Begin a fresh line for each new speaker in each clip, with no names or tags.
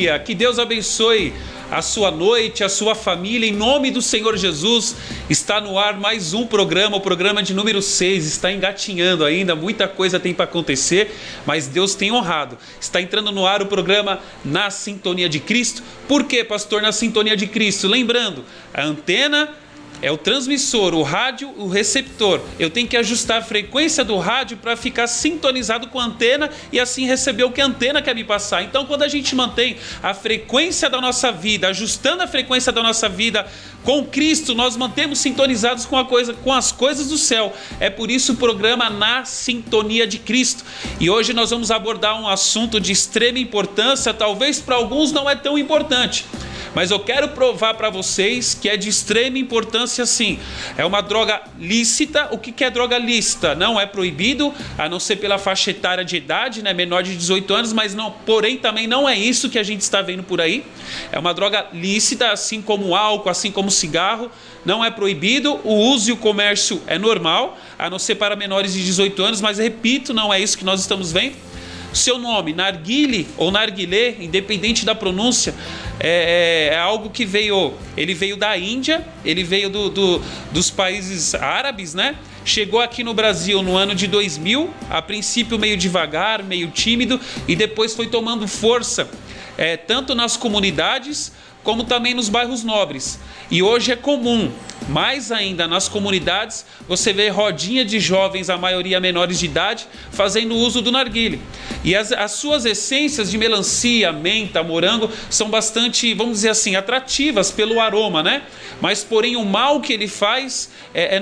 Aleluia! Que Deus abençoe a sua noite, a sua família, em nome do Senhor Jesus. Está no ar mais um programa, o programa de número 6, está engatinhando ainda, muita coisa tem para acontecer, mas Deus tem honrado. Está entrando no ar o programa Na Sintonia de Cristo. Por que, pastor, Na Sintonia de Cristo? Lembrando, a antena é o transmissor, o rádio, o receptor. Eu tenho que ajustar a frequência do rádio para ficar sintonizado com a antena e assim receber o que a antena quer me passar. Então, quando a gente mantém a frequência da nossa vida, ajustando a frequência da nossa vida com Cristo, nós mantemos sintonizados com as coisas do céu. É por isso o programa Na Sintonia de Cristo. E hoje nós vamos abordar um assunto de extrema importância, talvez para alguns não é tão importante, mas eu quero provar para vocês que é de extrema importância sim. É uma droga lícita. O que é droga lícita? Não é proibido, a não ser pela faixa etária de idade, né? Menor de 18 anos, mas não, porém também não é isso que a gente está vendo por aí. É uma droga lícita, assim como o álcool, assim como o cigarro. Não é proibido, o uso e o comércio é normal, a não ser para menores de 18 anos, mas repito, não é isso que nós estamos vendo. Seu nome, narguile ou narguilé, independente da pronúncia, é algo que ele veio da Índia, ele veio dos países árabes, né? Chegou aqui no Brasil no ano de 2000, a princípio meio devagar, meio tímido, e depois foi tomando força, tanto nas comunidades como também nos bairros nobres. E hoje é comum, mais ainda nas comunidades, você vê rodinha de jovens, a maioria menores de idade, fazendo uso do narguilé. E as suas essências de melancia, menta, morango, são bastante, vamos dizer assim, atrativas pelo aroma, né? Mas porém o mal que ele faz,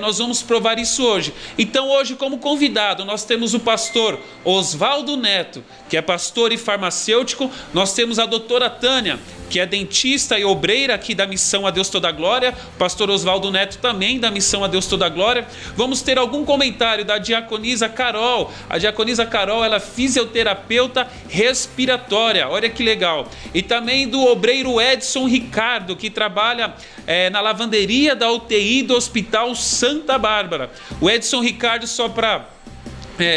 nós vamos provar isso hoje. Então hoje, como convidado, nós temos o pastor Osvaldo Neto, que é pastor e farmacêutico. Nós temos a doutora Tânia, que é dentista e obreira aqui da Missão a Deus Toda a Glória. Pastor Osvaldo Neto também da Missão a Deus Toda a Glória. Vamos ter algum comentário da diaconisa Carol. A diaconisa Carol, ela é fisioterapeuta respiratória, olha que legal. E também do obreiro Edson Ricardo, que trabalha na lavanderia da UTI do Hospital Santa Bárbara. O Edson Ricardo, só para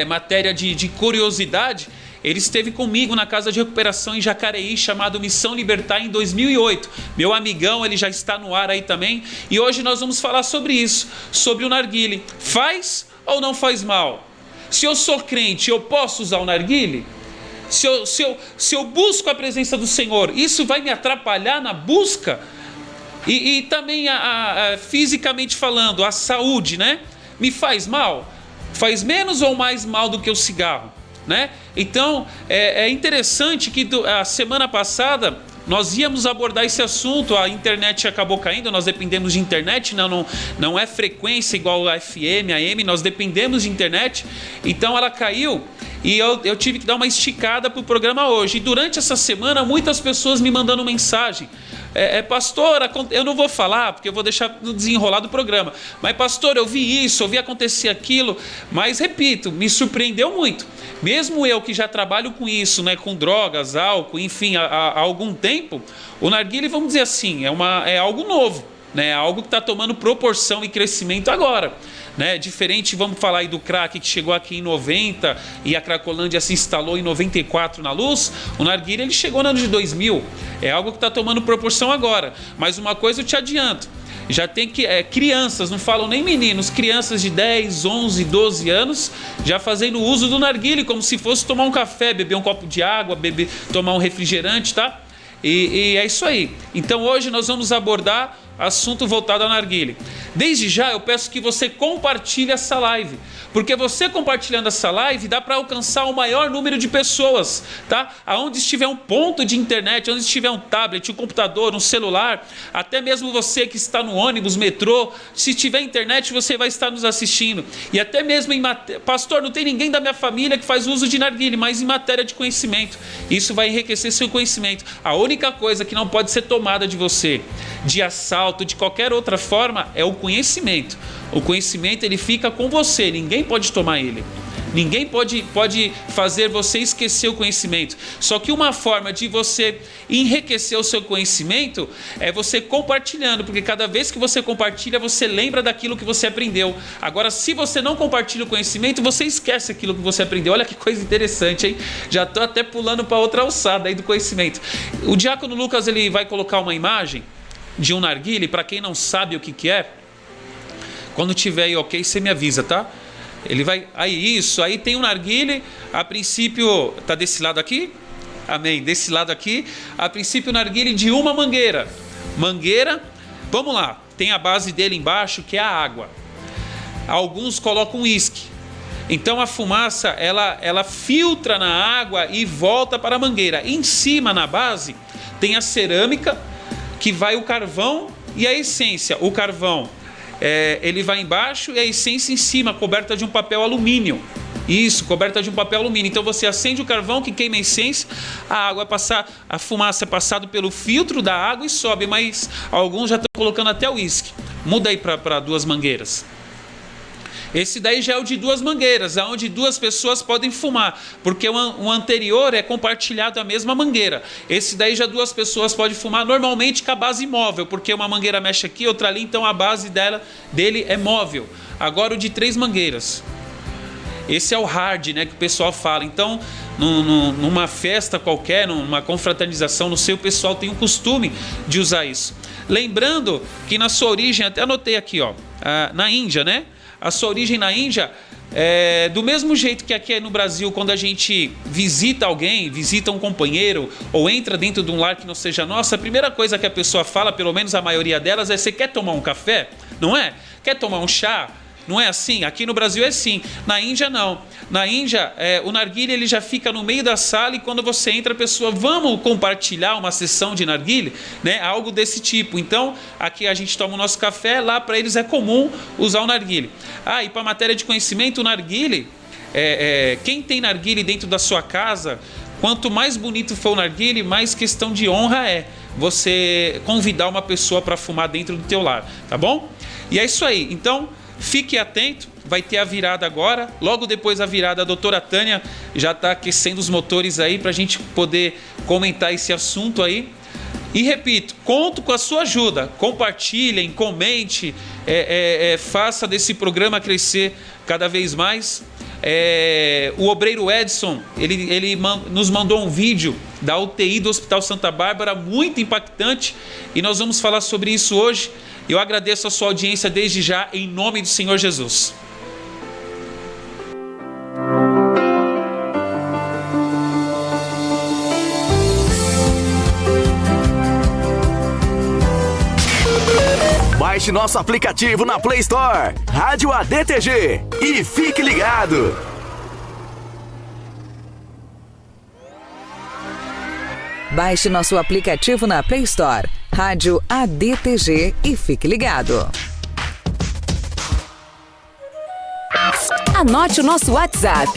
matéria de curiosidade, ele esteve comigo na casa de recuperação em Jacareí, chamado Missão Libertar, em 2008. Meu amigão, ele já está no ar aí também. E hoje nós vamos falar sobre isso, sobre o narguilé. Faz ou não faz mal? Se eu sou crente, eu posso usar o narguilé? Se eu busco a presença do Senhor, isso vai me atrapalhar na busca? E também, fisicamente falando, a saúde, né? Me faz mal? Faz menos ou mais mal do que o cigarro, né? Então é interessante que a semana passada nós íamos abordar esse assunto, a internet acabou caindo, nós dependemos de internet, não é frequência igual a FM, a AM, nós dependemos de internet, então ela caiu e eu tive que dar uma esticada para o programa hoje. E durante essa semana muitas pessoas me mandando mensagem: pastor, eu não vou falar porque eu vou deixar no desenrolar do programa, mas pastor, eu vi isso, eu vi acontecer aquilo. Mas repito, me surpreendeu muito. Mesmo eu que já trabalho com isso, né, com drogas, álcool, enfim, há algum tempo, o narguilé, vamos dizer assim, é algo novo, né, algo que está tomando proporção e crescimento agora, né? Diferente, vamos falar aí do crack, que chegou aqui em 90 e a Cracolândia se instalou em 94 na luz. O narguilé, ele chegou no ano de 2000, é algo que está tomando proporção agora. Mas uma coisa eu te adianto, já tem crianças, não falam nem meninos, crianças de 10, 11, 12 anos já fazendo uso do narguilé como se fosse tomar um café, beber um copo de água, tomar um refrigerante, tá? E é isso aí. Então hoje nós vamos abordar assunto voltado ao narguilé. Desde já eu peço que você compartilhe essa live, porque você compartilhando essa live dá para alcançar o maior número de pessoas, tá? Aonde estiver um ponto de internet, onde estiver um tablet, um computador, um celular, até mesmo você que está no ônibus, metrô, se tiver internet você vai estar nos assistindo. E até mesmo pastor, não tem ninguém da minha família que faz uso de narguilé, mas em matéria de conhecimento, isso vai enriquecer seu conhecimento. A única coisa que não pode ser tomada de você, de assalto, de qualquer outra forma, é o conhecimento. O conhecimento, ele fica com você, ninguém pode tomar ele. Ninguém pode fazer você esquecer o conhecimento. Só que uma forma de você enriquecer o seu conhecimento é você compartilhando, porque cada vez que você compartilha, você lembra daquilo que você aprendeu. Agora, se você não compartilha o conhecimento, você esquece aquilo que você aprendeu. Olha que coisa interessante, hein? Já estou até pulando para outra alçada aí do conhecimento. O diácono Lucas, ele vai colocar uma imagem de um narguile. Para quem não sabe o que é, quando tiver aí ok, você me avisa, tá? Ele vai... Aí tem um narguile, a princípio, tá desse lado aqui? Amém, desse lado aqui, a princípio o narguile de uma mangueira. Vamos lá, tem a base dele embaixo, que é a água. Alguns colocam uísque. Então a fumaça, ela filtra na água e volta para a mangueira. Em cima, na base, tem a cerâmica, que vai o carvão e a essência. O carvão, ele vai embaixo e a essência em cima, coberta de um papel alumínio. Isso, coberta de um papel alumínio. Então você acende o carvão que queima a essência, a fumaça é passada pelo filtro da água e sobe, mas alguns já estão colocando até o uísque. Muda aí para 2 mangueiras. Esse daí já é o de 2 mangueiras, onde 2 pessoas podem fumar, porque o anterior é compartilhado a mesma mangueira. Esse daí já 2 pessoas podem fumar, normalmente com a base móvel, porque uma mangueira mexe aqui, outra ali, então a base dele é móvel. Agora o de 3 mangueiras. Esse é o hard, né, que o pessoal fala. Então, numa festa qualquer, numa confraternização, não sei, o pessoal tem o costume de usar isso. Lembrando que na sua origem, até anotei aqui, ó, na Índia, né? A sua origem na Índia, do mesmo jeito que aqui no Brasil, quando a gente visita alguém, visita um companheiro, ou entra dentro de um lar que não seja nosso, a primeira coisa que a pessoa fala, pelo menos a maioria delas, é: você quer tomar um café? Não é? Quer tomar um chá? Não é assim? Aqui no Brasil é assim. Na Índia não. Na Índia, o narguilé ele já fica no meio da sala, e quando você entra, a pessoa: vamos compartilhar uma sessão de narguilé? Né? Algo desse tipo. Então, aqui a gente toma o nosso café, lá para eles é comum usar o narguilé. E para matéria de conhecimento, o narguilé, quem tem narguilé dentro da sua casa, quanto mais bonito for o narguilé, mais questão de honra é você convidar uma pessoa para fumar dentro do teu lar, tá bom? E é isso aí. Então, fique atento, vai ter a virada agora. Logo depois da virada, a doutora Tânia já está aquecendo os motores aí para a gente poder comentar esse assunto aí. E repito, conto com a sua ajuda. Compartilhem, comente, faça desse programa crescer cada vez mais. O obreiro Edson, ele nos mandou um vídeo da UTI do Hospital Santa Bárbara, muito impactante, e nós vamos falar sobre isso hoje. Eu agradeço a sua audiência desde já, em nome do Senhor Jesus.
Baixe nosso aplicativo na Play Store, Rádio ADTG, e fique ligado.
Baixe nosso aplicativo na Play Store, Rádio ADTG, e fique ligado. Anote o nosso WhatsApp: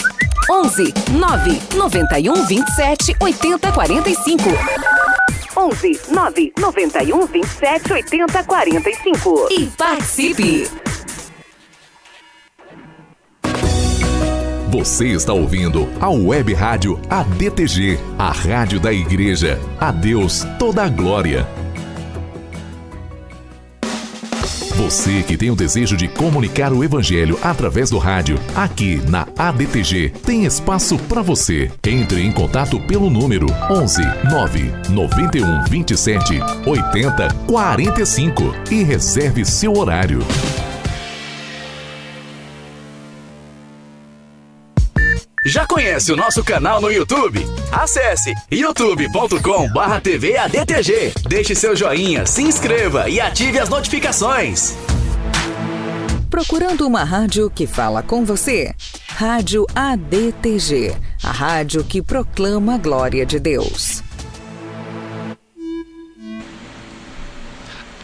11 9 91 27 80 45. 11 9 91 27 80 45. E participe!
Você está ouvindo a Web Rádio ADTG, a rádio da igreja. A Deus toda a glória. Você que tem o desejo de comunicar o Evangelho através do rádio, aqui na ADTG tem espaço para você. Entre em contato pelo número 11 9 91 27 80 45 e reserve seu horário.
Já conhece o nosso canal no YouTube? Acesse youtube.com/TV ADTG. Deixe seu joinha, se inscreva e ative as notificações.
Procurando uma rádio que fala com você? Rádio ADTG, a rádio que proclama a glória de Deus.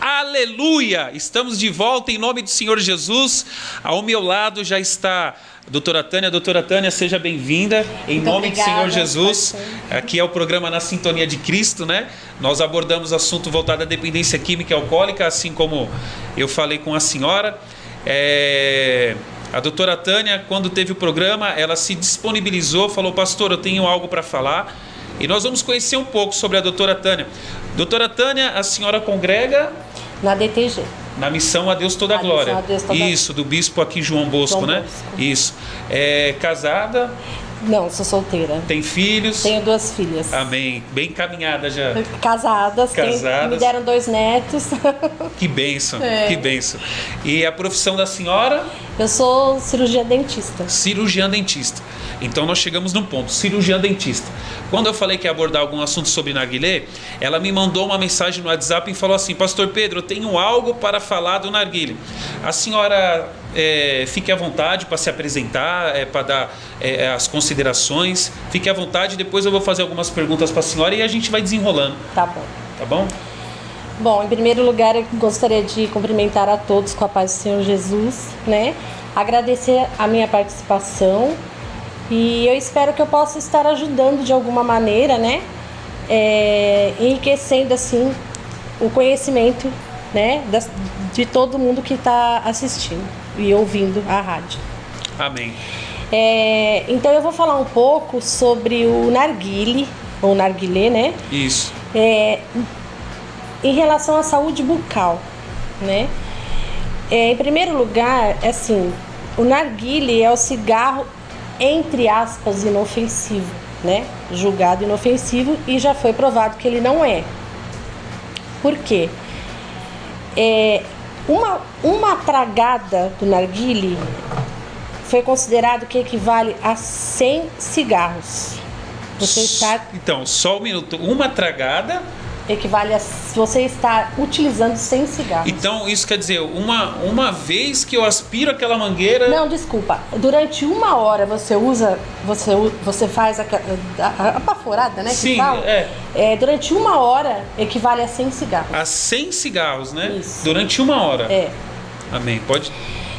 Aleluia! Estamos de volta em nome do Senhor Jesus. Ao meu lado já está a doutora Tânia. Doutora Tânia, seja bem-vinda em nome do Senhor Jesus. Aqui é o programa Na Sintonia de Cristo, né? Nós abordamos assunto voltado à dependência química e alcoólica, assim como eu falei com a senhora. A doutora Tânia, quando teve o programa, ela se disponibilizou, falou: pastor, eu tenho algo para falar. E nós vamos conhecer um pouco sobre a doutora Tânia. Doutora Tânia, a senhora congrega...
Na DTG.
Na Missão a Deus Toda a Glória.
Deus Toda...
Isso, do bispo aqui João Bosco, né?
Bosco.
Isso. É casada?
Não, sou solteira.
Tem filhos?
Tenho 2 filhas.
Amém. Bem encaminhada já.
Casadas. Me deram 2 netos.
Que bênção, que bênção. E a profissão da senhora?
Eu sou cirurgiã dentista.
Cirurgiã dentista. Então nós chegamos num ponto, cirurgiã dentista. Quando eu falei que ia abordar algum assunto sobre narguilé, ela me mandou uma mensagem no WhatsApp e falou assim: pastor Pedro, eu tenho algo para falar do narguilé. A senhora fique à vontade para se apresentar, para dar as considerações. Fique à vontade, depois eu vou fazer algumas perguntas para a senhora e a gente vai desenrolando.
Tá bom.
Tá bom?
Bom, em primeiro lugar, eu gostaria de cumprimentar a todos com a paz do Senhor Jesus, né? Agradecer a minha participação. E eu espero que eu possa estar ajudando de alguma maneira, né? Enriquecendo assim o conhecimento, né? De todo mundo que está assistindo e ouvindo a rádio.
Amém.
Então eu vou falar um pouco sobre o narguilé, ou narguilé, né?
Isso.
Em relação à saúde bucal, né? Em primeiro lugar, assim, o narguilé é o cigarro, entre aspas, inofensivo, né? Julgado inofensivo, e já foi provado que ele não é. Por quê? Uma tragada do narguilé foi considerado que equivale a 100 cigarros.
Então, só um minuto. Uma tragada
equivale a você estar utilizando 100 cigarros.
Então, isso quer dizer, uma vez que eu aspiro aquela mangueira...
Não, desculpa. Durante 1 hora você faz a baforada, né?
Sim,
durante 1 hora equivale a 100 cigarros.
A 100 cigarros, né?
Isso.
Durante 1 hora. Amém. Pode...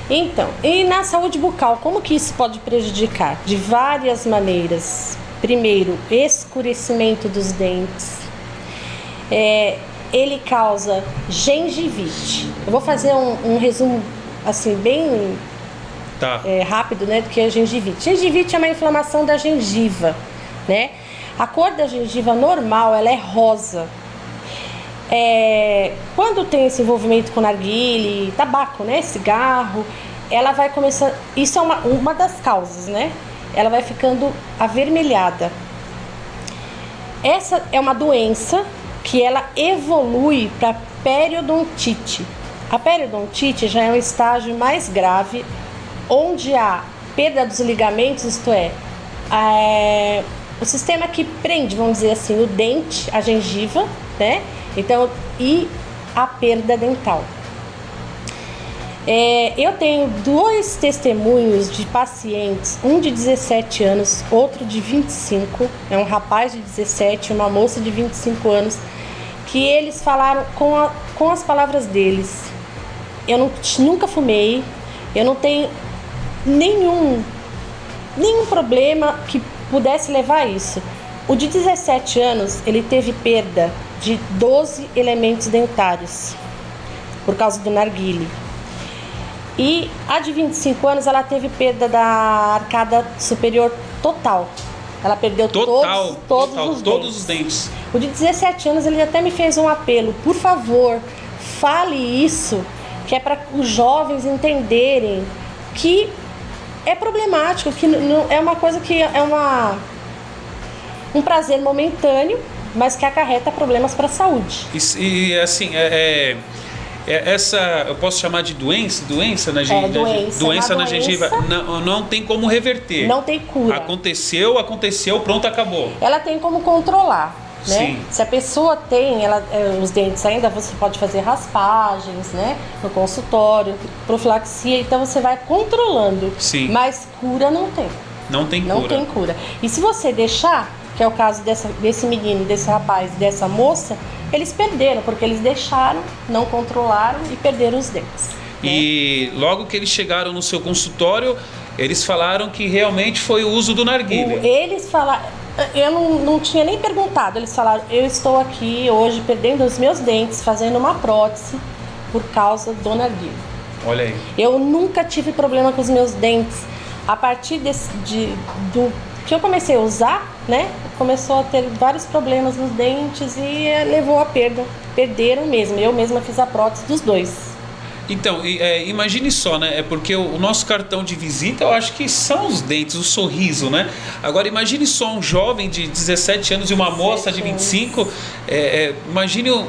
Então, e na saúde bucal, como que isso pode prejudicar? De várias maneiras. Primeiro, escurecimento dos dentes. Ele causa gengivite. Eu vou fazer um resumo assim bem rápido, né, do que é gengivite. Gengivite é uma inflamação da gengiva, né? A cor da gengiva normal, ela é rosa. Quando tem esse envolvimento com narguilé, tabaco, né, cigarro, ela vai começar. Isso é uma das causas, né? Ela vai ficando avermelhada. Essa é uma doença que ela evolui para periodontite. A periodontite já é um estágio mais grave, onde há perda dos ligamentos, isto é, o sistema que prende, vamos dizer assim, o dente, a gengiva, né? Então, e a perda dental. Eu tenho 2 testemunhos de pacientes, um de 17 anos, outro de 25, é um rapaz de 17 e uma moça de 25 anos, que eles falaram com as palavras deles: eu nunca fumei, eu não tenho nenhum problema que pudesse levar a isso. O de 17 anos, ele teve perda de 12 elementos dentários por causa do narguilé. E a de 25 anos, ela teve perda da arcada superior total. Ela perdeu todos os dentes. O de 17 anos, ele até me fez um apelo: por favor, fale isso, que é para os jovens entenderem que é problemático, que não é uma coisa que é um prazer momentâneo, mas que acarreta problemas para a saúde.
E assim, essa eu posso chamar de doença na gengiva? Doença na gengiva não tem como reverter.
Não tem cura.
Aconteceu, pronto, acabou.
Ela tem como controlar, né?
Sim.
Se a pessoa tem os dentes ainda, você pode fazer raspagens, né? No consultório, profilaxia, então você vai controlando.
Sim.
Mas cura não tem.
Não tem cura.
Não tem cura. E se você deixar, que é o caso desse menino, desse rapaz, dessa moça, eles perderam, porque eles deixaram, não controlaram e perderam os dentes.
E logo que eles chegaram no seu consultório, eles falaram que realmente foi o uso do narguilé.
Eles falaram, eu não tinha nem perguntado, eles falaram: eu estou aqui hoje perdendo os meus dentes, fazendo uma prótese por causa do narguilé.
Olha aí.
Eu nunca tive problema com os meus dentes. A partir do que eu comecei a usar, né? Começou a ter vários problemas nos dentes e levou a perda. Perderam mesmo. Eu mesma fiz a prótese dos dois.
Então, imagine só, né? É porque o nosso cartão de visita, eu acho que são os dentes, o sorriso, né? Agora, imagine só um jovem de 17 anos e uma moça de 25. Imagine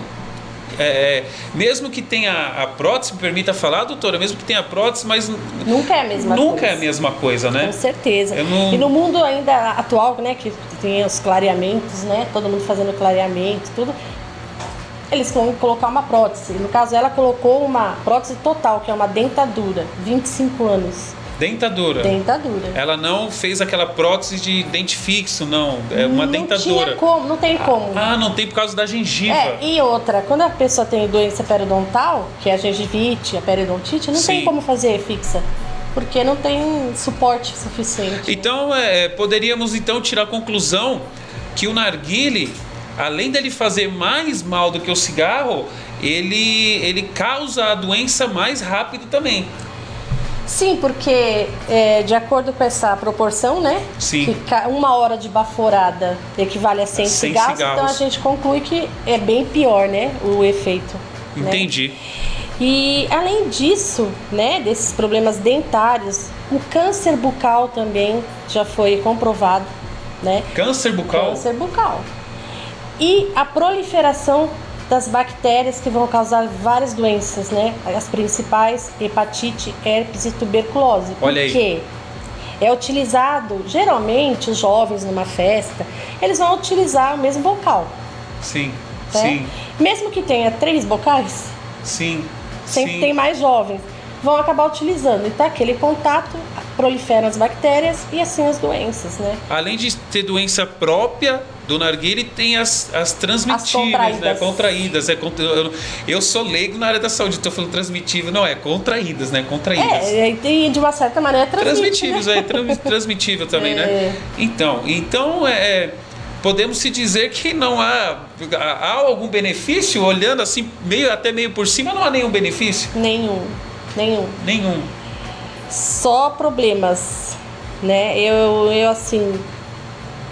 mesmo que tenha a prótese, me permita falar, doutora, mesmo que tenha a prótese, mas
nunca é a mesma coisa.
Nunca é a mesma coisa, né?
Com certeza. E no mundo ainda atual, né, que tem os clareamentos, né? Todo mundo fazendo clareamento, tudo. Eles vão colocar uma prótese. No caso, ela colocou uma prótese total, que é uma dentadura, 25 anos.
Dentadura?
Dentadura.
Ela não fez aquela prótese de dente fixo, não. É uma dentadura.
Não tem como.
Não tem por causa da gengiva.
E outra, quando a pessoa tem doença periodontal, que é a gengivite, a periodontite, não tem como fazer fixa. Porque não tem suporte suficiente.
Então, poderíamos então tirar a conclusão que o narguile, além dele fazer mais mal do que o cigarro, ele causa a doença mais rápido também.
Sim, porque de acordo com essa proporção, né?
Sim.
Que 1 hora de baforada equivale a 100 cigarros, então a gente conclui que é bem pior, né? O efeito.
Entendi.
Né? E além disso, né? Desses problemas dentários, o câncer bucal também já foi comprovado, né?
Câncer bucal?
Câncer bucal. E a proliferação das bactérias que vão causar várias doenças, né? As principais, hepatite, herpes e tuberculose.
Olha aí.
Porque é utilizado, geralmente, os jovens numa festa, eles vão utilizar o mesmo bocal.
Sim,
né?
sim.
Mesmo que tenha 3 bocais,
sim,
sempre tem mais jovens, vão acabar utilizando. Então, aquele contato proliferam as bactérias e assim as doenças, né?
Além de ter doença própria do narguile, tem as transmitíveis,
as contraídas.
Né? Eu sou leigo na área da saúde, estou falando transmitível, não é contraídas, né? Contraídas.
E de uma certa maneira
transmitíveis,
né?
Transmitível também, né? Então podemos se dizer que não há algum benefício, olhando assim até meio por cima, não há nenhum benefício?
Nenhum. Só problemas, né?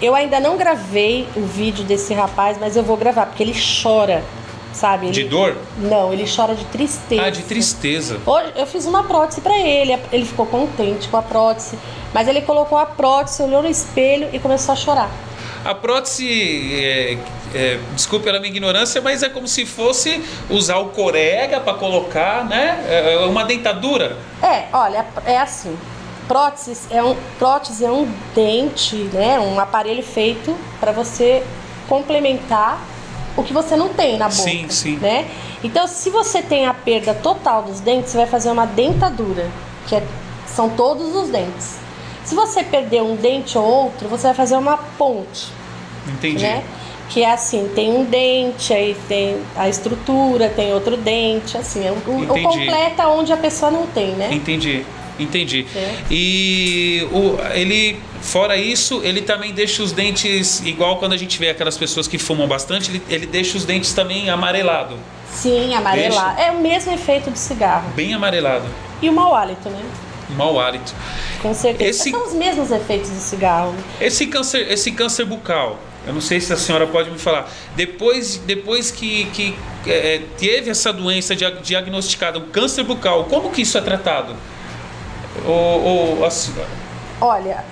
Eu ainda não gravei o vídeo desse rapaz, mas eu vou gravar, porque ele chora, sabe?
De dor?
Não, ele chora de tristeza.
De tristeza.
Hoje eu fiz uma prótese pra ele ficou contente com a prótese, mas ele colocou a prótese, olhou no espelho e começou a chorar.
A prótese, desculpe pela minha ignorância, mas é como se fosse usar o corega para colocar, né? Uma dentadura.
Olha, é assim. Prótese é um dente, né? Um aparelho feito para você complementar o que você não tem na boca.
Sim, sim.
Né? Então, se você tem a perda total dos dentes, você vai fazer uma dentadura, são todos os dentes. Se você perder um dente ou outro, você vai fazer uma ponte.
Entendi.
Né? Que é assim, tem um dente, aí tem a estrutura, tem outro dente, assim, o completa onde a pessoa não tem, né?
Entendi.
É.
E ele, fora isso, ele também deixa os dentes, igual quando a gente vê aquelas pessoas que fumam bastante, ele deixa os dentes também amarelado.
Sim, amarelado. É o mesmo efeito do cigarro.
Bem amarelado.
E o mau hálito, né?
Mau hálito.
Com certeza. São os mesmos efeitos do cigarro.
Esse câncer bucal, eu não sei se a senhora pode me falar, depois que teve essa doença diagnosticada, o câncer bucal, como que isso é tratado?
Olha,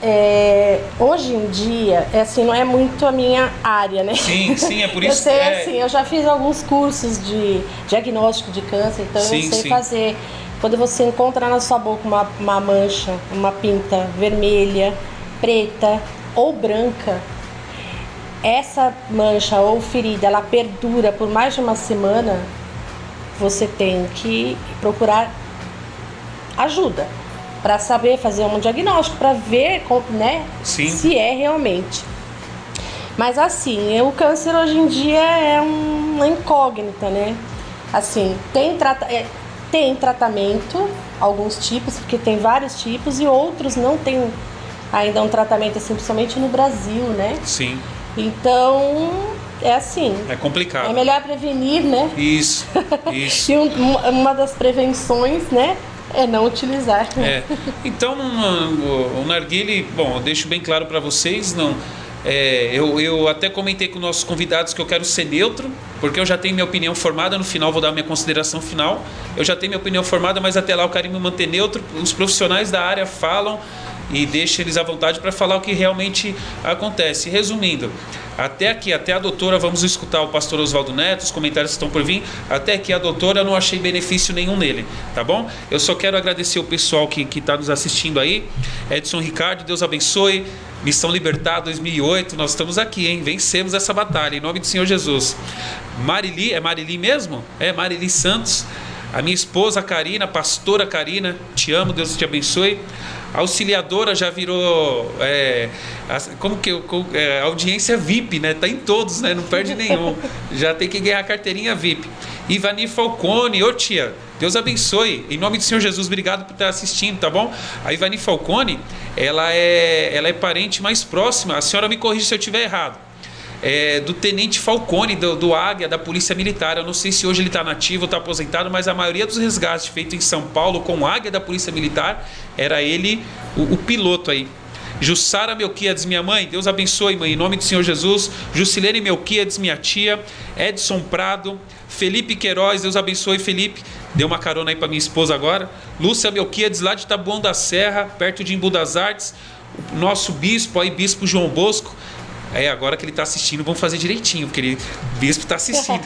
hoje em dia, assim, não é muito a minha área, né?
Sim, é por isso.
Eu sei, assim, eu já fiz alguns cursos de diagnóstico de câncer, então eu sei fazer. Quando você encontra na sua boca uma mancha, uma pinta vermelha, preta ou branca, essa mancha ou ferida, ela perdura por mais de uma semana, você tem que procurar ajuda para saber fazer um diagnóstico, para ver, né, se é realmente. Mas assim, o câncer hoje em dia é uma incógnita, né? Assim, tem tratamento, alguns tipos, porque tem vários tipos, e outros não tem ainda um tratamento, assim, principalmente no Brasil, né?
Sim.
Então, é assim.
É complicado.
É melhor prevenir, né?
Isso.
E uma das prevenções, né, É não utilizar.
Então, o narguile, bom, eu deixo bem claro para vocês, não... eu até comentei com nossos convidados que eu quero ser neutro, porque eu já tenho minha opinião formada. No final vou dar minha consideração final. Eu já tenho minha opinião formada, mas até lá eu quero me manter neutro. Os profissionais da área falam e deixo eles à vontade para falar o que realmente acontece. Resumindo, até aqui, até a doutora, vamos escutar o pastor Oswaldo Neto, os comentários estão por vir. Até aqui a doutora, eu não achei benefício nenhum nele, tá bom? Eu só quero agradecer o pessoal que está nos assistindo aí. Edson Ricardo, Deus abençoe. Missão Libertar 2008, nós estamos aqui, hein? Vencemos essa batalha, em nome do Senhor Jesus. Marili, é Marili mesmo? É, Marili Santos. A minha esposa Karina, pastora Karina, te amo, Deus te abençoe. A auxiliadora já virou, audiência VIP, né? Tá em todos, né? Não perde nenhum. Já tem que ganhar a carteirinha VIP. Ivani Falcone, ô tia, Deus abençoe. Em nome do Senhor Jesus, obrigado por estar assistindo, tá bom? A Ivani Falcone, ela é parente mais próxima, a senhora me corrige se eu estiver errado, do Tenente Falcone, do Águia, da Polícia Militar. Eu não sei se hoje ele está nativo ou está aposentado, mas a maioria dos resgates feitos em São Paulo com o Águia da Polícia Militar, era ele o piloto aí. Jussara Melquiades, minha mãe, Deus abençoe, mãe, em nome do Senhor Jesus. Jusilene Melquiades, minha tia. Edson Prado, Felipe Queiroz, Deus abençoe, Felipe, deu uma carona aí para minha esposa agora. Lúcia Melquiades, lá de Taboão da Serra, perto de Embu das Artes. O nosso bispo aí, bispo João Bosco. Agora que ele está assistindo, vamos fazer direitinho, porque o bispo está assistindo.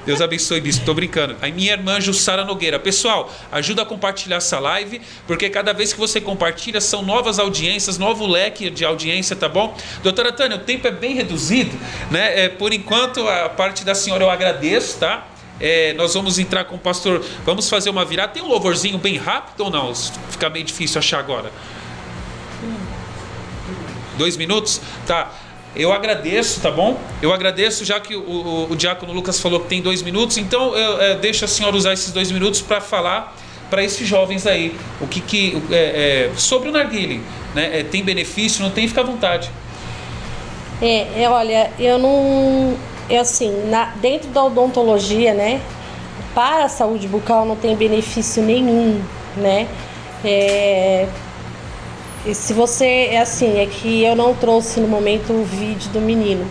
Deus abençoe, bispo, tô brincando. A minha irmã Jussara Nogueira. Pessoal, ajuda a compartilhar essa live, porque cada vez que você compartilha, são novas audiências, novo leque de audiência, tá bom? Doutora Tânia, o tempo é bem reduzido, né? Por enquanto, a parte da senhora eu agradeço, tá? Nós vamos entrar com o pastor, vamos fazer uma virada. Tem um louvorzinho bem rápido ou não? Fica meio difícil achar agora. 2 minutos? Tá. Eu agradeço, tá bom? Eu agradeço, já que o diácono Lucas falou que tem 2 minutos, então eu deixo a senhora usar esses 2 minutos para falar para esses jovens aí o que sobre o narguile, né? Tem benefício, não tem? Fica à vontade.
Olha, dentro da odontologia, né, para a saúde bucal não tem benefício nenhum, né? E se você, é que eu não trouxe no momento o vídeo do menino,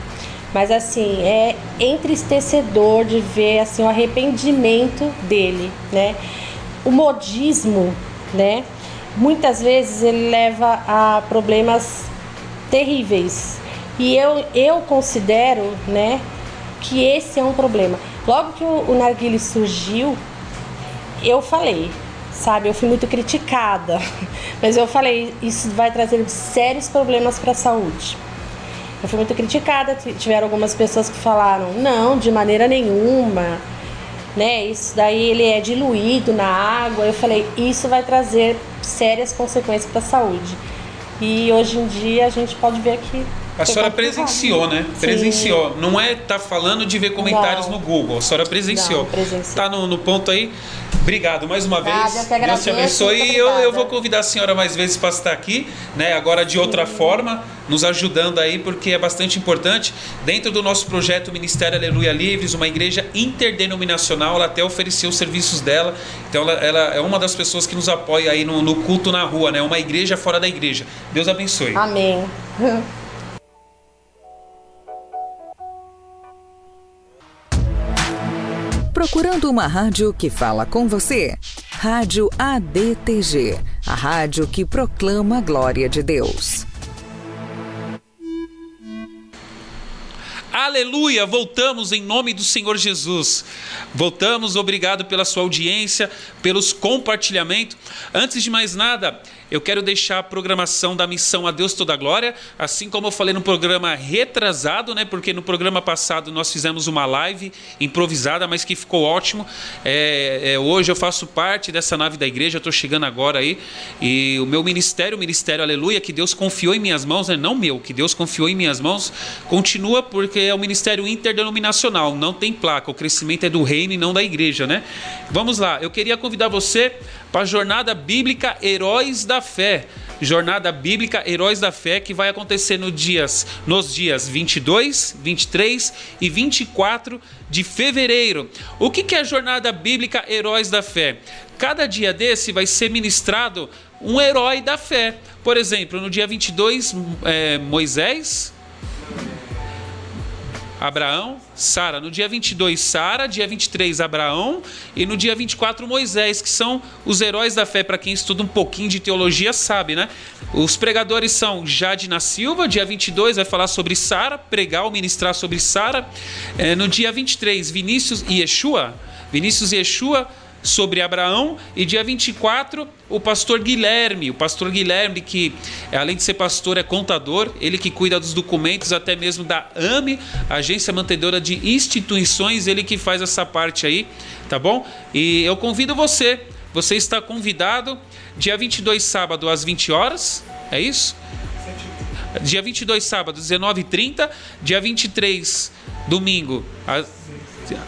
mas assim, é entristecedor de ver assim, o arrependimento dele, né? O modismo, né? Muitas vezes ele leva a problemas terríveis. E eu considero, né, que esse é um problema. Logo que o narguile surgiu, eu falei, sabe, eu fui muito criticada, mas eu falei, isso vai trazer sérios problemas para a saúde. Eu fui muito criticada, tiveram algumas pessoas que falaram, não, de maneira nenhuma, né, isso daí ele é diluído na água. Eu falei, isso vai trazer sérias consequências para a saúde. E hoje em dia a gente pode ver que
a senhora presenciou, né?
Sim.
Presenciou. Não tá falando de ver comentários no Google. A senhora presenciou. Tá no ponto aí. Obrigado mais uma vez. Deus te abençoe. E eu vou convidar a senhora mais vezes para estar aqui, né? Agora de outra forma, nos ajudando aí, porque é bastante importante. Dentro do nosso projeto Ministério Aleluia Livres, uma igreja interdenominacional, ela até ofereceu os serviços dela. Então ela é uma das pessoas que nos apoia aí no culto na rua, né? Uma igreja fora da igreja. Deus abençoe.
Amém.
Procurando uma rádio que fala com você? Rádio ADTG, a rádio que proclama a glória de Deus.
Aleluia, voltamos em nome do Senhor Jesus. Voltamos, obrigado pela sua audiência, pelos compartilhamentos. Antes de mais nada, eu quero deixar a programação da Missão a Deus Toda a Glória, assim como eu falei no programa retrasado, né? Porque no programa passado nós fizemos uma live improvisada, mas que ficou ótimo. Hoje eu faço parte dessa nave da igreja, eu estou chegando agora aí, e o meu ministério, o Ministério Aleluia, que Deus confiou em minhas mãos, né? Não meu, que Deus confiou em minhas mãos, continua, porque é um ministério interdenominacional, não tem placa, o crescimento é do reino e não da igreja, né? Vamos lá, eu queria convidar você para a Jornada Bíblica Heróis da Fé. Jornada Bíblica Heróis da Fé, que vai acontecer nos dias 22, 23 e 24 de fevereiro. O que é a Jornada Bíblica Heróis da Fé? cada dia desse vai ser ministrado um herói da fé. Por exemplo, no dia 22, Moisés, Abraão, Sara. No dia 22, Sara. Dia 23, Abraão. E no dia 24, Moisés, que são os heróis da fé. Para quem estuda um pouquinho de teologia sabe, né? Os pregadores são Jadna Silva. Dia 22 vai falar sobre Sara, pregar ou ministrar sobre Sara. No dia 23, Vinícius e Yeshua sobre Abraão. E dia 24, o pastor Guilherme. O pastor Guilherme, que além de ser pastor, é contador. Ele que cuida dos documentos, até mesmo da AME, Agência Mantedora de Instituições. Ele que faz essa parte aí, tá bom? E eu convido você. Você está convidado. Dia 22, sábado, às 20 horas. É isso? Dia 22, sábado, 19h30. Dia 23, domingo,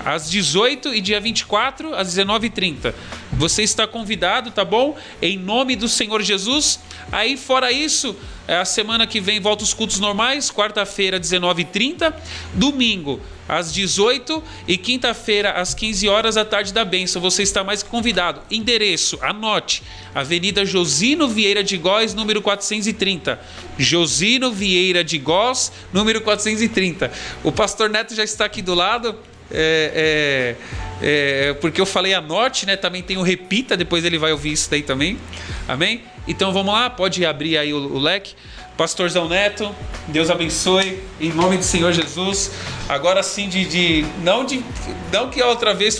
às 18 e dia 24 às 19h30. Você está convidado, tá bom? Em nome do Senhor Jesus. Aí fora isso, a semana que vem volta os cultos normais. Quarta-feira 19h30, domingo às 18 e quinta-feira às 15 horas da tarde da bênção. Você está mais que convidado. Endereço, anote: Avenida Josino Vieira de Góes, número 430. Josino Vieira de Góes, número 430. O pastor Neto já está aqui do lado. Porque eu falei anote, né? Também tem o repita, depois ele vai ouvir isso daí também. Amém? Então vamos lá, pode abrir aí o leque. Pastorzão Neto, Deus abençoe, em nome do Senhor Jesus. Agora sim, não que a outra vez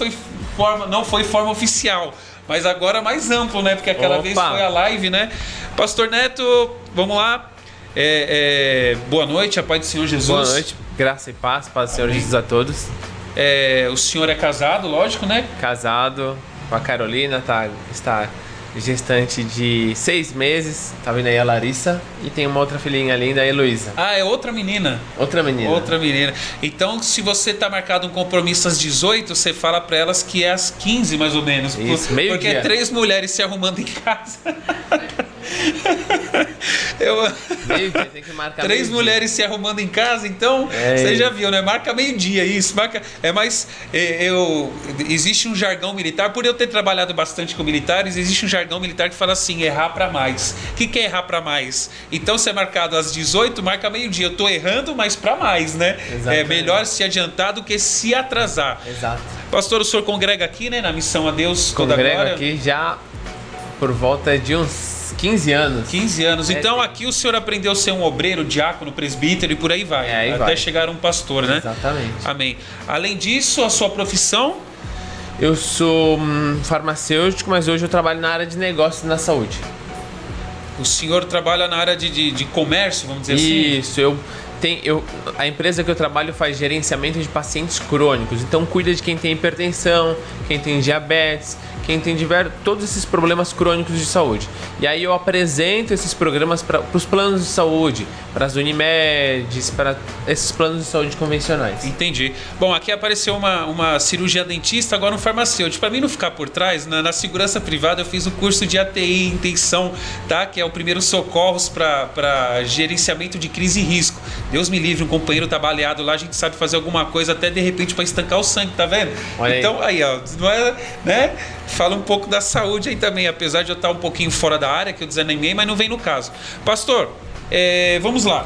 não foi forma oficial, mas agora mais amplo, né? Porque aquela vez foi a live, né? Pastor Neto, vamos lá. Boa noite, a paz do Senhor Jesus.
Boa noite, graça e paz do Senhor Jesus a todos.
O senhor é casado, lógico, né?
Casado com a Carolina, está gestante de 6 meses, tá vindo aí a Larissa, e tem uma outra filhinha linda, a Heloísa.
É outra menina.
Outra menina.
Então, se você tá marcado um compromisso às 18, você fala pra elas que é às 15, mais ou menos.
Isso, meio
porque
dia.
É 3 mulheres se arrumando em casa.
Meio-dia, tem que marcar
3 mulheres se arrumando em casa, então você já viu, né? Marca meio-dia isso. Existe um jargão militar, por eu ter trabalhado bastante com militares, existe um jargão militar que fala assim: errar pra mais. O que é errar pra mais? Então, se é marcado às 18, marca meio-dia. Eu tô errando, mas pra mais, né?
Exatamente.
É melhor se adiantar do que se atrasar.
Exato.
Pastor, o senhor congrega aqui, né? Na Missão a Deus toda
Congrego
glória.
aqui já por volta de uns 15 anos.
15 anos. Então aqui o senhor aprendeu a ser um obreiro, diácono, presbítero e por aí vai.
Aí
até
vai.
chegar um pastor, né?
Exatamente.
Amém. Além disso, a sua profissão?
Eu sou farmacêutico, mas hoje eu trabalho na área de negócios na saúde.
O senhor trabalha na área de comércio, vamos dizer assim?
Isso, a empresa que eu trabalho faz gerenciamento de pacientes crônicos, então cuida de quem tem hipertensão, quem tem diabetes, quem tem todos esses problemas crônicos de saúde. E aí eu apresento esses programas para os planos de saúde, para as Unimedes, para esses planos de saúde convencionais.
Entendi. Bom, aqui apareceu uma cirurgia dentista, agora um farmacêutico. Para mim não ficar por trás, na segurança privada eu fiz o curso de ATI, intenção, tá? Que é o primeiro socorros para gerenciamento de crise e risco. Deus me livre, um companheiro tá baleado lá, a gente sabe fazer alguma coisa até de repente para estancar o sangue, tá vendo?
Olha
então, aí, ó, não é, né? Fala um pouco da saúde aí também, apesar de eu estar um pouquinho fora da área, que eu desanimei, mas não vem no caso. Pastor, vamos lá.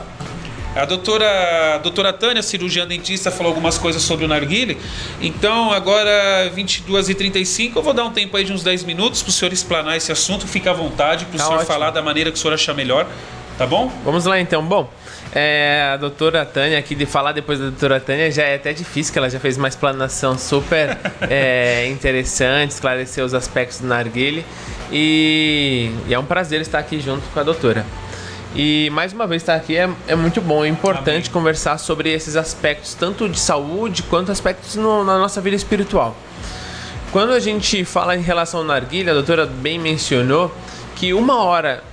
A doutora Tânia, cirurgiã dentista, falou algumas coisas sobre o narguile. Então, agora, 22h35, eu vou dar um tempo aí de uns 10 minutos para o senhor explanar esse assunto. Fica à vontade para o senhor falar da maneira que o senhor achar melhor. Tá bom?
Vamos lá, então. Bom, a doutora Tânia, aqui de falar depois da doutora Tânia já é até difícil, que ela já fez uma explanação super interessante, esclareceu os aspectos do narguile. E é um prazer estar aqui junto com a doutora. E mais uma vez estar aqui é muito bom, é importante conversar sobre esses aspectos, tanto de saúde quanto aspectos na nossa vida espiritual. Quando a gente fala em relação ao narguilé, a doutora bem mencionou que 1 hora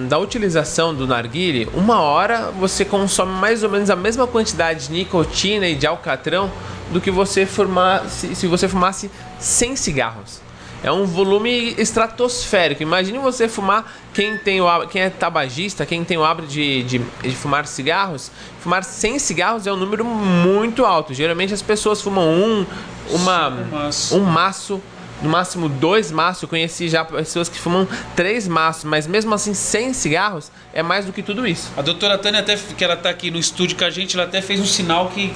da utilização do narguilé, 1 hora você consome mais ou menos a mesma quantidade de nicotina e de alcatrão do que se você fumasse 100 cigarros. É um volume estratosférico. Imagine você fumar, quem é tabagista, quem tem o hábito de fumar cigarros, fumar 100 cigarros é um número muito alto. Geralmente as pessoas fumam um maço no máximo 2 maços. Eu conheci já pessoas que fumam 3 maços, mas mesmo assim 100 cigarros é mais do que tudo isso.
A doutora Tânia, até que ela está aqui no estúdio com a gente, ela até fez um sinal que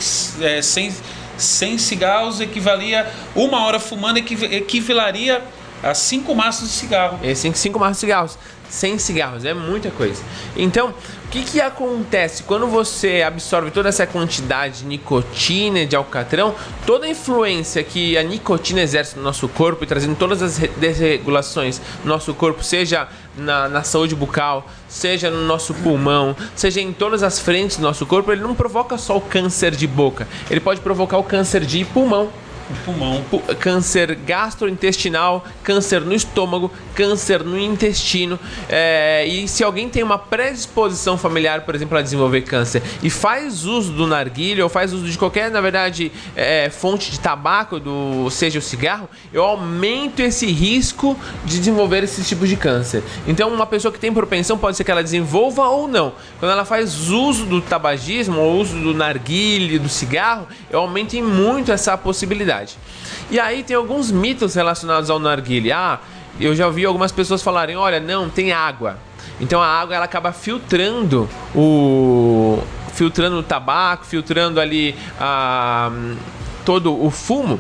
100 cigarros equivalia, 1 hora fumando equivaleria a 5 maços de cigarro.
5 maços de cigarros. 100 cigarros, é muita coisa. Então, o que acontece quando você absorve toda essa quantidade de nicotina e de alcatrão? Toda a influência que a nicotina exerce no nosso corpo e trazendo todas as desregulações no nosso corpo, seja na saúde bucal, seja no nosso pulmão, seja em todas as frentes do nosso corpo, ele não provoca só o câncer de boca, ele pode provocar o câncer de pulmão, câncer gastrointestinal, câncer no estômago, câncer no intestino. E se alguém tem uma predisposição familiar, por exemplo, a desenvolver câncer e faz uso do narguilé ou faz uso de qualquer, na verdade, fonte de tabaco, seja o cigarro, eu aumento esse risco de desenvolver esses tipos de câncer. Então, uma pessoa que tem propensão pode ser que ela desenvolva ou não. Quando ela faz uso do tabagismo ou uso do narguilé, do cigarro, eu aumento em muito essa possibilidade. E aí tem alguns mitos relacionados ao narguilé. Eu já ouvi algumas pessoas falarem, olha, não, tem água. Então a água ela acaba filtrando o tabaco, filtrando ali todo o fumo.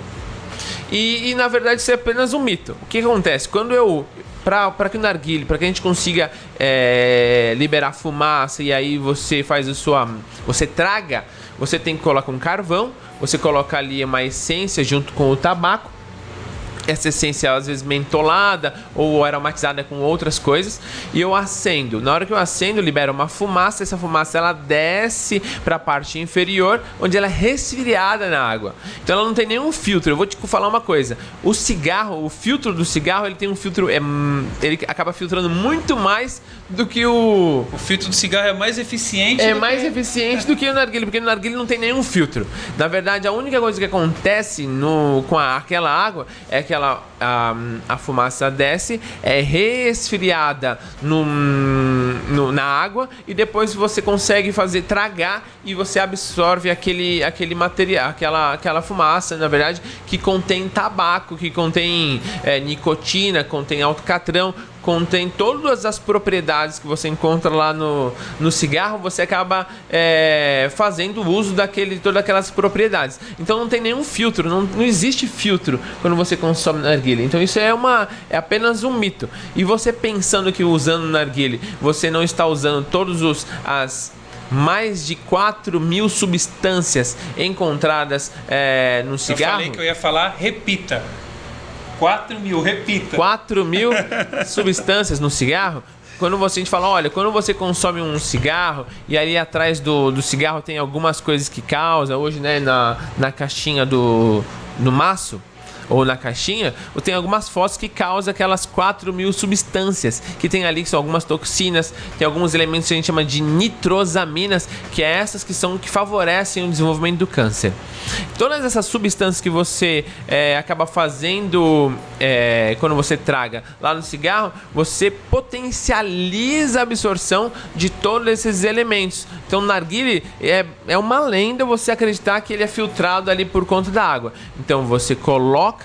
E na verdade isso é apenas um mito. O que acontece? Quando para que o narguilé, para que a gente consiga liberar fumaça e aí você faz você traga, você tem que colocar um carvão, você coloca ali uma essência junto com o tabaco. Essa essência às vezes mentolada ou aromatizada com outras coisas, e eu acendo. Na hora que eu acendo, libera uma fumaça. Essa fumaça ela desce para a parte inferior, onde ela é resfriada na água. Então ela não tem nenhum filtro. Eu vou te falar uma coisa: o cigarro, o filtro do cigarro, ele tem um filtro, ele acaba filtrando muito mais do que o
filtro do cigarro é mais eficiente.
Eficiente do que o narguilé, porque o narguilé não tem nenhum filtro. Na verdade, a única coisa que acontece com aquela água é que a fumaça desce, é resfriada na água, e depois você consegue tragar e você absorve aquele material, aquela fumaça, na verdade, que contém tabaco, que contém nicotina, contém alcatrão, contém todas as propriedades que você encontra lá no cigarro. Você acaba fazendo uso de todas aquelas propriedades. Então não tem nenhum filtro, não existe filtro quando você consome narguilé. Então isso é apenas um mito. E você pensando que usando narguilé você não está usando todos as mais de 4.000 substâncias encontradas no cigarro.
Eu falei que eu ia falar, repita. 4.000, repita.
4.000 substâncias no cigarro. Quando a gente fala, olha, quando você consome um cigarro e ali atrás do cigarro tem algumas coisas que causam, hoje, né, na caixinha no maço, ou na caixinha, tem algumas fotos que causam aquelas 4.000 substâncias que tem ali, que são algumas toxinas, tem alguns elementos que a gente chama de nitrosaminas, que é essas que favorecem o desenvolvimento do câncer. Todas essas substâncias que você acaba fazendo quando você traga lá no cigarro, você potencializa a absorção de todos esses elementos. Então o narguilé é uma lenda você acreditar que ele é filtrado ali por conta da água. Então você coloca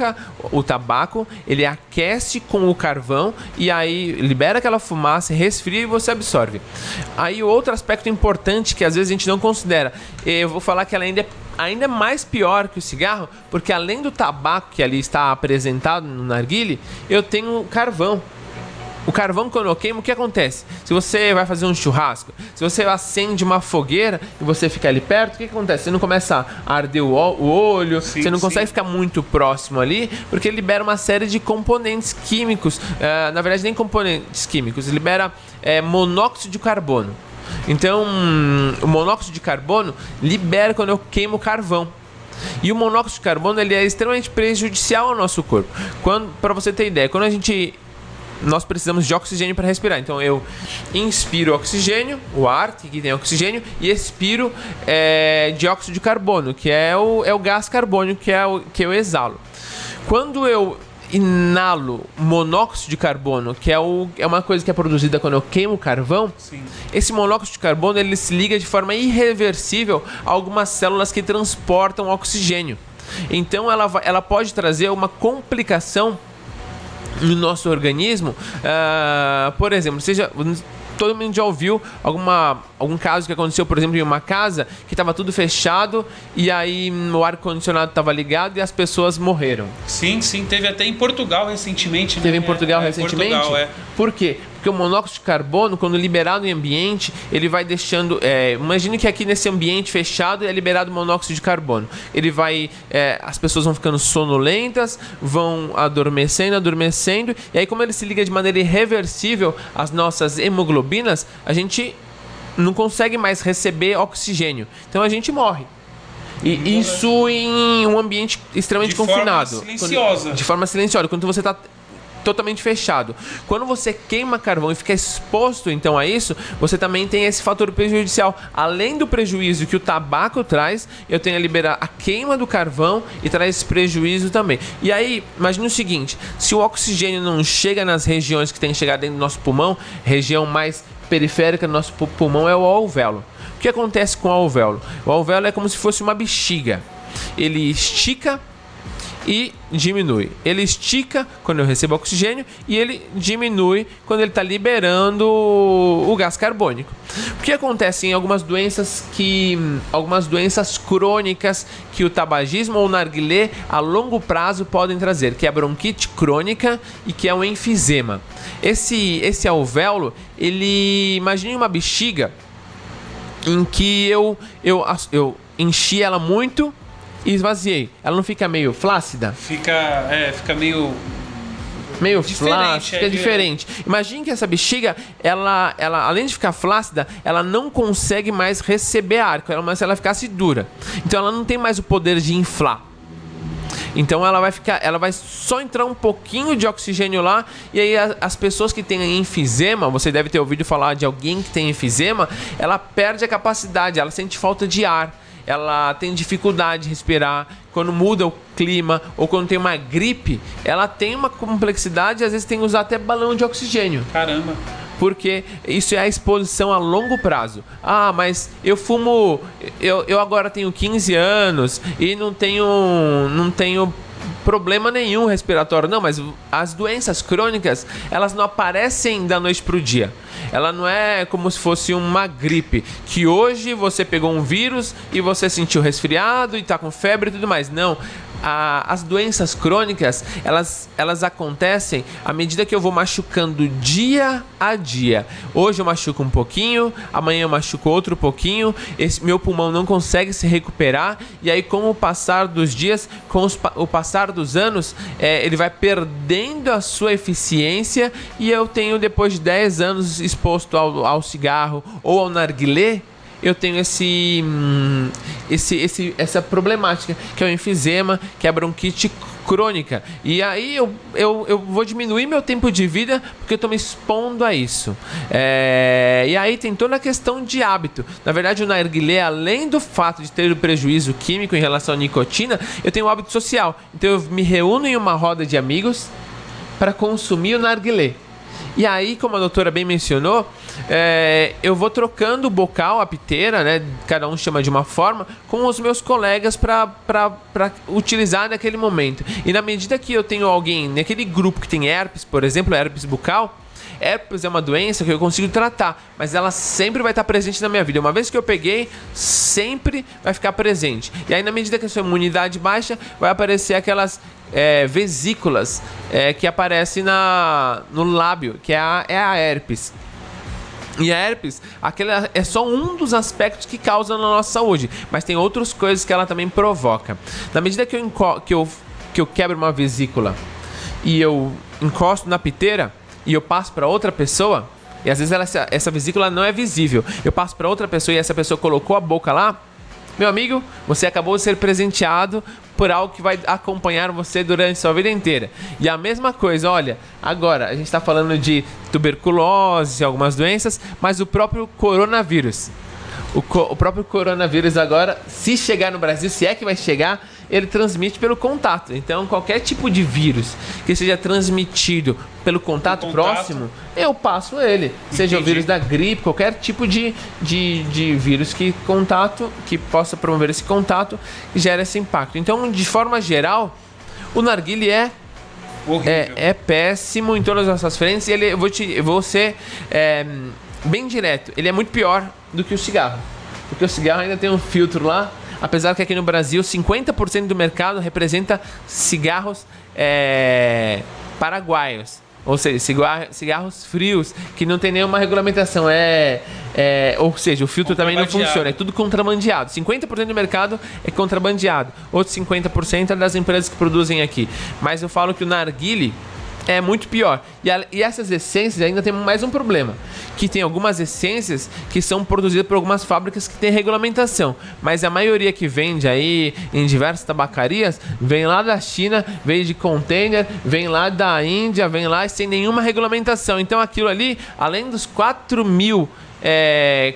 o tabaco, ele aquece com o carvão e aí libera aquela fumaça, resfria e você absorve. Aí outro aspecto importante que às vezes a gente não considera, eu vou falar que ela ainda é mais pior que o cigarro, porque além do tabaco que ali está apresentado no narguilé, eu tenho carvão. O carvão, quando eu queimo, o que acontece? Se você vai fazer um churrasco, se você acende uma fogueira e você fica ali perto, o que acontece? Você não começa a arder o olho, sim, você não consegue ficar muito próximo ali, porque ele libera uma série de componentes químicos, na verdade nem componentes químicos, ele libera monóxido de carbono. Então, o monóxido de carbono libera quando eu queimo carvão. E o monóxido de carbono ele é extremamente prejudicial ao nosso corpo. Para você ter ideia, quando nós precisamos de oxigênio para respirar. Então eu inspiro oxigênio, o ar que tem oxigênio, e expiro dióxido de carbono, que é o gás carbônico que eu exalo. Quando eu inalo monóxido de carbono, que é uma coisa que é produzida quando eu queimo carvão, sim, esse monóxido de carbono ele se liga de forma irreversível a algumas células que transportam oxigênio. Então ela pode trazer uma complicação no nosso organismo. Por exemplo, todo mundo já ouviu algum caso que aconteceu, por exemplo, em uma casa que estava tudo fechado e aí o ar-condicionado estava ligado e as pessoas morreram.
Sim, teve até em Portugal recentemente.
Teve em Portugal recentemente?
Portugal,
Por quê? Porque o monóxido de carbono, quando liberado em ambiente, ele vai deixando... imagine que aqui nesse ambiente fechado é liberado monóxido de carbono. Ele vai... as pessoas vão ficando sonolentas, vão adormecendo, e aí como ele se liga de maneira irreversível às nossas hemoglobinas, a gente não consegue mais receber oxigênio. Então a gente morre. E isso em um ambiente extremamente confinado. De forma silenciosa. Quando você está totalmente fechado. Quando você queima carvão e fica exposto então a isso, você também tem esse fator prejudicial. Além do prejuízo que o tabaco traz, eu tenho a liberar a queima do carvão e traz esse prejuízo também. E aí, imagine o seguinte, se o oxigênio não chega nas regiões que tem que chegar dentro do nosso pulmão, região mais periférica do nosso pulmão é o alvéolo. O que acontece com o alvéolo? O alvéolo é como se fosse uma bexiga. Ele estica e diminui. Ele estica quando eu recebo oxigênio e ele diminui quando ele está liberando o gás carbônico. O que acontece em algumas doenças crônicas que o tabagismo ou o narguilé a longo prazo podem trazer, que é a bronquite crônica e que é o enfisema. Esse alvéolo, imagine uma bexiga em que eu enchi ela muito e esvaziei. Ela não fica meio flácida?
Fica meio
flácida, fica diferente. Imagine que essa bexiga, ela além de ficar flácida, ela não consegue mais receber ar, mas se ela ficasse dura. Então ela não tem mais o poder de inflar. Então ela vai só entrar um pouquinho de oxigênio lá, e aí as pessoas que têm enfisema, você deve ter ouvido falar de alguém que tem enfisema, ela perde a capacidade, ela sente falta de ar, ela tem dificuldade de respirar, quando muda o clima ou quando tem uma gripe, ela tem uma complexidade, às vezes tem que usar até balão de oxigênio.
Caramba!
Porque isso é a exposição a longo prazo. Ah, mas eu fumo... Eu agora tenho 15 anos e não tenho problema nenhum respiratório. Não, mas as doenças crônicas, elas não aparecem da noite pro dia. Ela não é como se fosse uma gripe, que hoje você pegou um vírus e você sentiu resfriado e tá com febre e tudo mais. Não. As doenças crônicas, elas acontecem à medida que eu vou machucando dia a dia. Hoje eu machuco um pouquinho, amanhã eu machuco outro pouquinho, meu pulmão não consegue se recuperar, e aí com o passar dos dias, o passar dos anos, ele vai perdendo a sua eficiência, e eu tenho, depois de 10 anos exposto ao cigarro ou ao narguilé, eu tenho essa problemática, que é o enfisema, que é a bronquite crônica. E aí eu vou diminuir meu tempo de vida porque eu estou me expondo a isso. E aí tem toda a questão de hábito. Na verdade, o narguilé, além do fato de ter o prejuízo químico em relação à nicotina, eu tenho um hábito social. Então eu me reúno em uma roda de amigos para consumir o narguilé. E aí, como a doutora bem mencionou, eu vou trocando o bocal, a piteira, né? Cada um chama de uma forma, com os meus colegas para utilizar naquele momento. E na medida que eu tenho alguém naquele grupo que tem herpes, por exemplo, herpes bucal, herpes é uma doença que eu consigo tratar, mas ela sempre vai estar presente na minha vida. Uma vez que eu peguei, sempre vai ficar presente. E aí, na medida que a sua imunidade baixa, vai aparecer aquelas vesículas que aparecem no lábio, que é a herpes. E a herpes, aquela é só um dos aspectos que causa na nossa saúde, mas tem outras coisas que ela também provoca. Na medida que eu quebro uma vesícula e eu encosto na piteira e eu passo para outra pessoa, e às vezes essa vesícula não é visível, eu passo para outra pessoa e essa pessoa colocou a boca lá, meu amigo, você acabou de ser presenteado por algo que vai acompanhar você durante sua vida inteira. E a mesma coisa, olha, agora a gente está falando de tuberculose, algumas doenças, mas o próprio coronavírus. O próprio coronavírus agora, se chegar no Brasil, se é que vai chegar, ele transmite pelo contato. Então, qualquer tipo de vírus que seja transmitido pelo contato próximo, eu passo ele. Seja o vírus da gripe, qualquer tipo de vírus que possa promover esse contato e gera esse impacto. Então, de forma geral, o narguilé é péssimo em todas as suas frentes. E eu vou ser bem direto. Ele é muito pior do que o cigarro. Porque o cigarro ainda tem um filtro lá. Apesar que aqui no Brasil 50% do mercado representa cigarros paraguaios. Ou seja, cigarros frios, que não tem nenhuma regulamentação. Ou seja, o filtro também não funciona. É tudo contrabandeado. 50% do mercado é contrabandeado. Outros 50% é das empresas que produzem aqui. Mas eu falo que o narguilé é muito pior. E essas essências ainda tem mais um problema. Que tem algumas essências que são produzidas por algumas fábricas que têm regulamentação. Mas a maioria que vende aí em diversas tabacarias, vem lá da China, vem de container, vem lá da Índia, vem lá sem nenhuma regulamentação. Então aquilo ali, além dos 4.000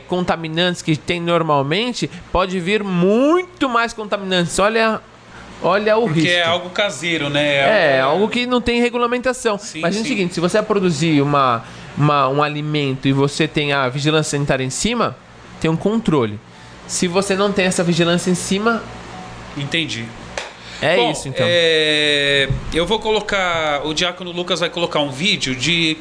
contaminantes que tem normalmente, pode vir muito mais contaminantes. Olha o risco. Porque
é algo caseiro, né?
Algo que não tem regulamentação.
Sim,
Mas é o seguinte, se você vai produzir um alimento e você tem a vigilância sanitária em cima, tem um controle. Se você não tem essa vigilância em cima...
Entendi.
Bom, isso, então.
Eu vou colocar... O Diácono Lucas vai colocar um vídeo de...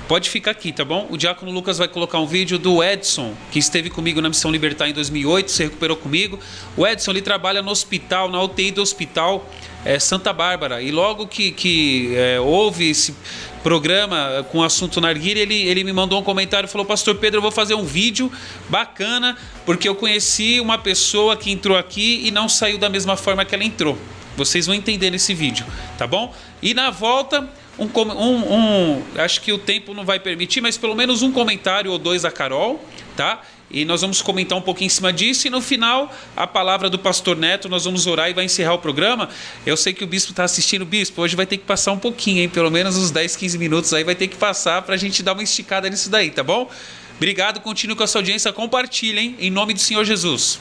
Pode ficar aqui, tá bom? O Diácono Lucas vai colocar um vídeo do Edson, que esteve comigo na Missão Libertar em 2008, se recuperou comigo. O Edson, ele trabalha no hospital, na UTI do hospital Santa Bárbara. E logo que houve esse programa com o assunto narguilé, ele me mandou um comentário e falou: Pastor Pedro, eu vou fazer um vídeo bacana, porque eu conheci uma pessoa que entrou aqui e não saiu da mesma forma que ela entrou. Vocês vão entender nesse vídeo, tá bom? E na volta... acho que o tempo não vai permitir, mas pelo menos um comentário ou dois da Carol, tá? E nós vamos comentar um pouquinho em cima disso. E no final, a palavra do pastor Neto, nós vamos orar e vai encerrar o programa. Eu sei que o bispo está assistindo. Bispo, hoje vai ter que passar um pouquinho, hein? Pelo menos uns 10, 15 minutos aí vai ter que passar pra gente dar uma esticada nisso daí, tá bom? Obrigado, continue com a sua audiência, compartilhem em nome do Senhor Jesus.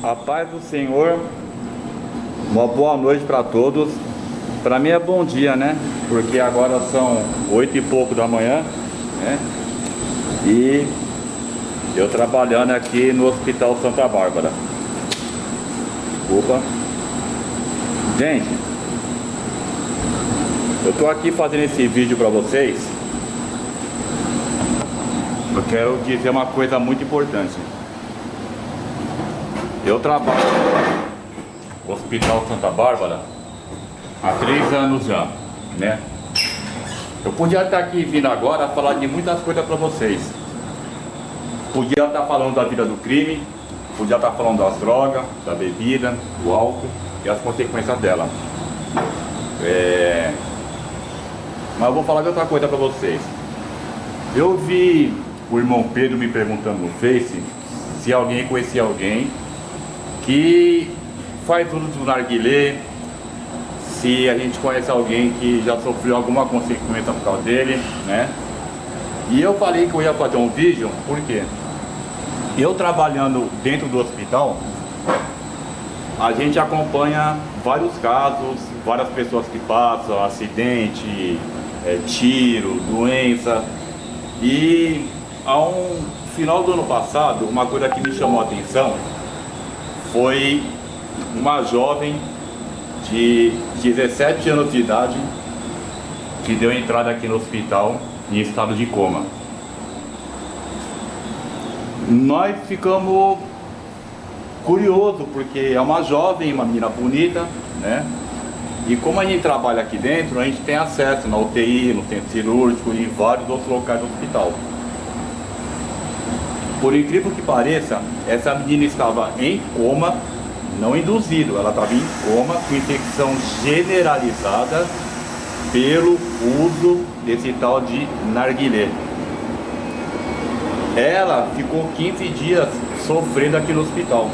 A paz do Senhor, uma boa noite para todos. Para mim é bom dia, né? Porque agora são 8 e pouco da manhã, né? E eu trabalhando aqui no Hospital Santa Bárbara. Desculpa. Gente, eu tô aqui fazendo esse vídeo para vocês. Eu quero dizer uma coisa muito importante. Eu trabalho no Hospital Santa Bárbara há 3 anos já, né? Eu podia estar aqui vindo agora falar de muitas coisas para vocês. Podia estar falando da vida do crime, podia estar falando das drogas, da bebida, do álcool e as consequências dela. Mas eu vou falar de outra coisa para vocês. Eu vi o irmão Pedro me perguntando no Face se alguém conhecia alguém que faz uso do narguilé, se a gente conhece alguém que já sofreu alguma consequência por causa dele, né? E eu falei que eu ia fazer um vídeo, porque eu trabalhando dentro do hospital, a gente acompanha vários casos, várias pessoas que passam, acidente, tiro, doença. E ao final do ano passado, uma coisa que me chamou a atenção foi uma jovem de 17 anos de idade que deu entrada aqui no hospital em estado de coma. Nós ficamos curiosos porque é uma jovem, uma menina bonita, né? E como a gente trabalha aqui dentro, a gente tem acesso na UTI, no centro cirúrgico e em vários outros locais do hospital. Por incrível que pareça, essa menina estava em coma, não induzido, ela estava em coma com infecção generalizada pelo uso desse tal de narguilé. Ela ficou 15 dias sofrendo aqui no hospital.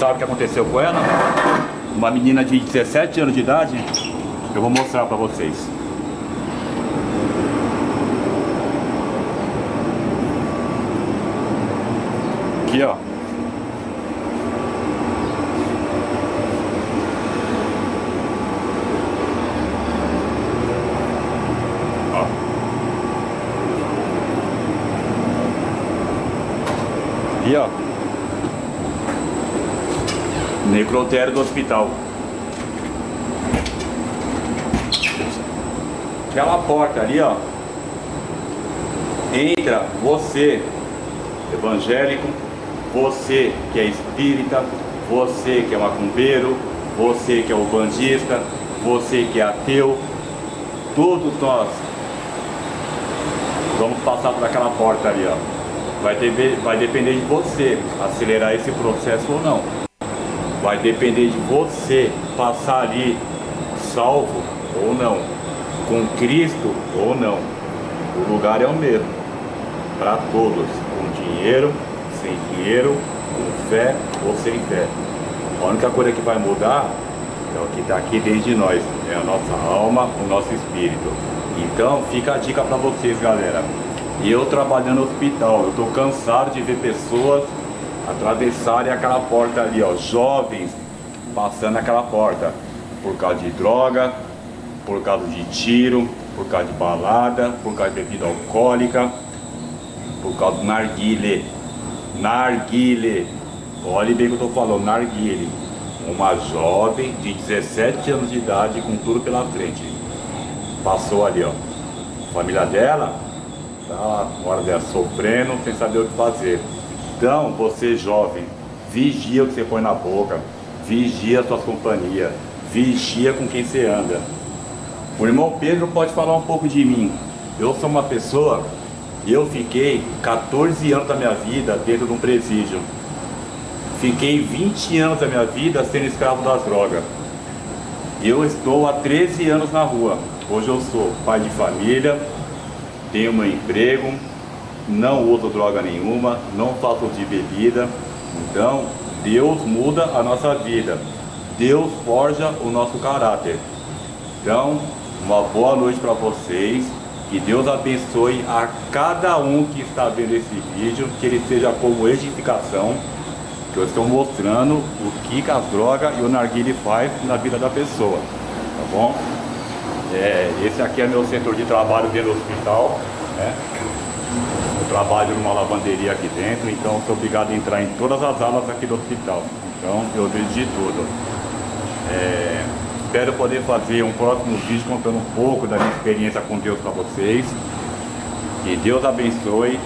Sabe o que aconteceu com ela? Uma menina de 17 anos de idade, eu vou mostrar para vocês. Aqui, ó. Aqui, ó. Necrotério do hospital. Aquela porta ali, ó. Entra você, evangélico, você que é espírita, você que é macumbeiro, você que é ubandista, você que é ateu. Todos nós vamos passar por aquela porta ali, ó. Vai depender de você acelerar esse processo ou não. Vai depender de você passar ali salvo ou não, com Cristo ou não. O lugar é o mesmo para todos, com dinheiro, sem dinheiro, com fé ou sem fé. A única coisa que vai mudar é o que está aqui dentro de nós, é a nossa alma, o nosso espírito. Então fica a dica para vocês, galera. Eu trabalhando no hospital, eu estou cansado de ver pessoas atravessarem aquela porta ali, ó, jovens passando aquela porta por causa de droga, por causa de tiro, por causa de balada, por causa de bebida alcoólica, por causa do narguile. Narguile, olha bem o que eu estou falando, narguile. Uma jovem de 17 anos de idade com tudo pela frente, passou ali, ó. A família dela tá lá, hora dela sofrendo, sem saber o que fazer. Então, você jovem, vigia o que você põe na boca, vigia as suas companhias, vigia com quem você anda. O irmão Pedro pode falar um pouco de mim. Eu sou uma pessoa, eu fiquei 14 anos da minha vida dentro de um presídio. Fiquei 20 anos da minha vida sendo escravo das drogas. Eu estou há 13 anos na rua. Hoje eu sou pai de família, tenho meu emprego, não uso droga nenhuma, não faço de bebida. Então, Deus muda a nossa vida. Deus forja o nosso caráter. Então, uma boa noite para vocês. Que Deus abençoe a cada um que está vendo esse vídeo, que ele seja como edificação, que eu estou mostrando o que as drogas e o narguilé faz na vida da pessoa, tá bom? Esse aqui é meu setor de trabalho dentro do hospital, né? Eu trabalho numa lavanderia aqui dentro, então sou obrigado a entrar em todas as alas aqui do hospital. Então eu vejo de tudo. Espero poder fazer um próximo vídeo contando um pouco da minha experiência com Deus para vocês. Que Deus abençoe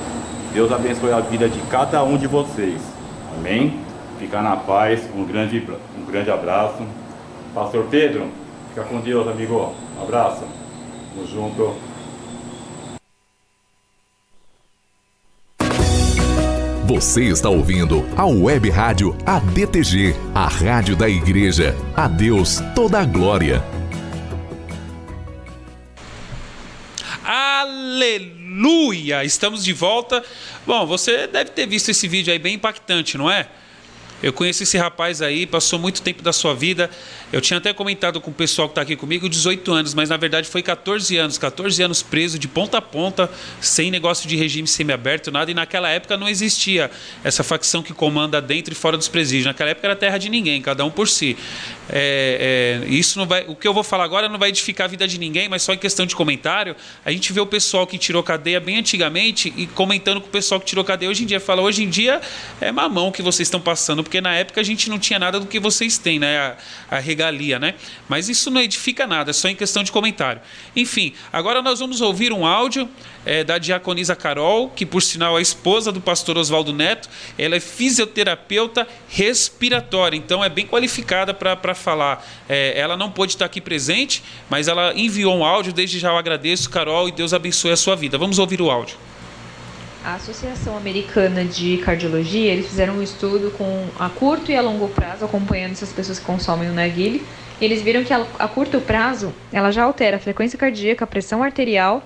a vida de cada um de vocês. Amém? Ficar na paz, um grande abraço. Pastor Pedro, fica com Deus, amigo. Um abraço. Tamo junto.
Você está ouvindo a Web Rádio ADTG, a rádio da igreja. A Deus toda a glória.
Aleluia! Estamos de volta. Bom, você deve ter visto esse vídeo aí bem impactante, não é? Eu conheço esse rapaz aí, passou muito tempo da sua vida. Eu tinha até comentado com o pessoal que está aqui comigo, 18 anos, mas na verdade foi 14 anos preso de ponta a ponta, sem negócio de regime semiaberto, nada. E naquela época não existia essa facção que comanda dentro e fora dos presídios. Naquela época era terra de ninguém, cada um por si. Isso não vai, o que eu vou falar agora não vai edificar a vida de ninguém, mas só em questão de comentário. A gente vê o pessoal que tirou cadeia bem antigamente e comentando com o pessoal que tirou cadeia hoje em dia. Fala, hoje em dia é mamão que vocês estão passando, porque na época a gente não tinha nada do que vocês têm, né? A regalia, né? Mas isso não edifica nada, é só em questão de comentário. Enfim, agora nós vamos ouvir um áudio da diaconisa Carol, que por sinal é a esposa do pastor Oswaldo Neto. Ela é fisioterapeuta respiratória, então é bem qualificada para falar. Ela não pôde estar aqui presente, mas ela enviou um áudio. Desde já eu agradeço, Carol, e Deus abençoe a sua vida. Vamos ouvir o áudio.
A Associação Americana de Cardiologia, eles fizeram um estudo a curto e a longo prazo, acompanhando essas pessoas que consomem o narguilé. Eles viram que a curto prazo, ela já altera a frequência cardíaca, a pressão arterial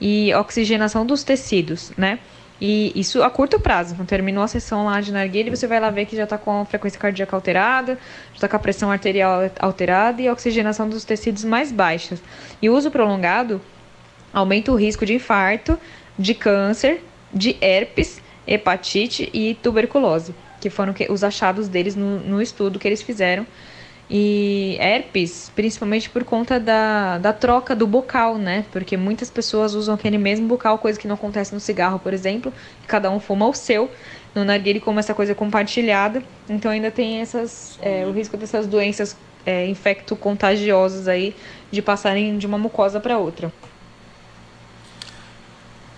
e a oxigenação dos tecidos, né? E isso a curto prazo. Então, terminou a sessão lá de narguilé, você vai lá ver que já está com a frequência cardíaca alterada, já está com a pressão arterial alterada e a oxigenação dos tecidos mais baixas. E o uso prolongado aumenta o risco de infarto, de câncer, de herpes, hepatite e tuberculose, que foram os achados deles no estudo que eles fizeram. E herpes, principalmente por conta da troca do bocal, né? Porque muitas pessoas usam aquele mesmo bocal, coisa que não acontece no cigarro, por exemplo. Cada um fuma o seu. No narguilé, como essa coisa é compartilhada, então ainda tem o risco dessas doenças infecto-contagiosas aí, de passarem de uma mucosa para outra.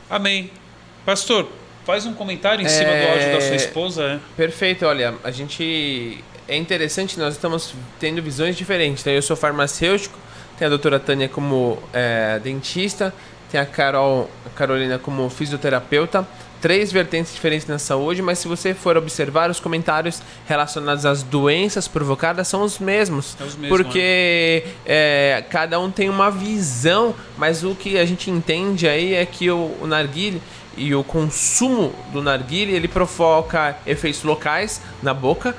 Amém. Pastor, faz um comentário em cima do áudio da sua esposa.
Perfeito, olha, é interessante, nós estamos tendo visões diferentes. Então, eu sou farmacêutico, tem a doutora Tânia como dentista, tem a Carolina como fisioterapeuta. 3 vertentes diferentes na saúde, mas se você for observar, os comentários relacionados às doenças provocadas são os mesmos. Porque cada um tem uma visão, mas o que a gente entende aí é que o narguilé e o consumo do narguilé, ele provoca efeitos locais na boca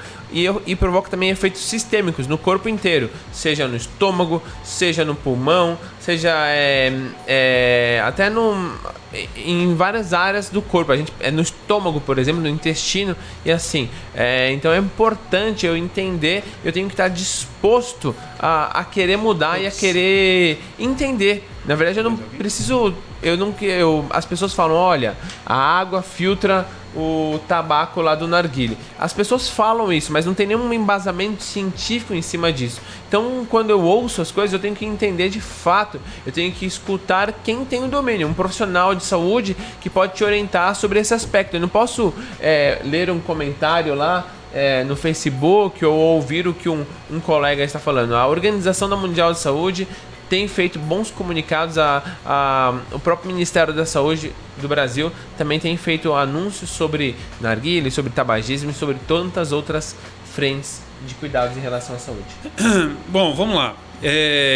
e provoca também efeitos sistêmicos no corpo inteiro, seja no estômago, seja no pulmão, seja até em várias áreas do corpo. No estômago, por exemplo, no intestino e assim. Então é importante eu entender, eu tenho que estar disposto a querer mudar e a querer entender. Na verdade, eu não preciso... as pessoas falam, olha, a água filtra o tabaco lá do narguilé. As pessoas falam isso, mas não tem nenhum embasamento científico em cima disso. Então, quando eu ouço as coisas, eu tenho que entender de fato. Eu tenho que escutar quem tem o domínio, um profissional de saúde que pode te orientar sobre esse aspecto. Eu não posso ler um comentário lá no Facebook ou ouvir o que um colega está falando. A Organização Mundial de Saúde tem feito bons comunicados, o próprio Ministério da Saúde do Brasil também tem feito anúncios sobre narguilé, sobre tabagismo e sobre tantas outras frentes de cuidados em relação à saúde.
Bom, vamos lá.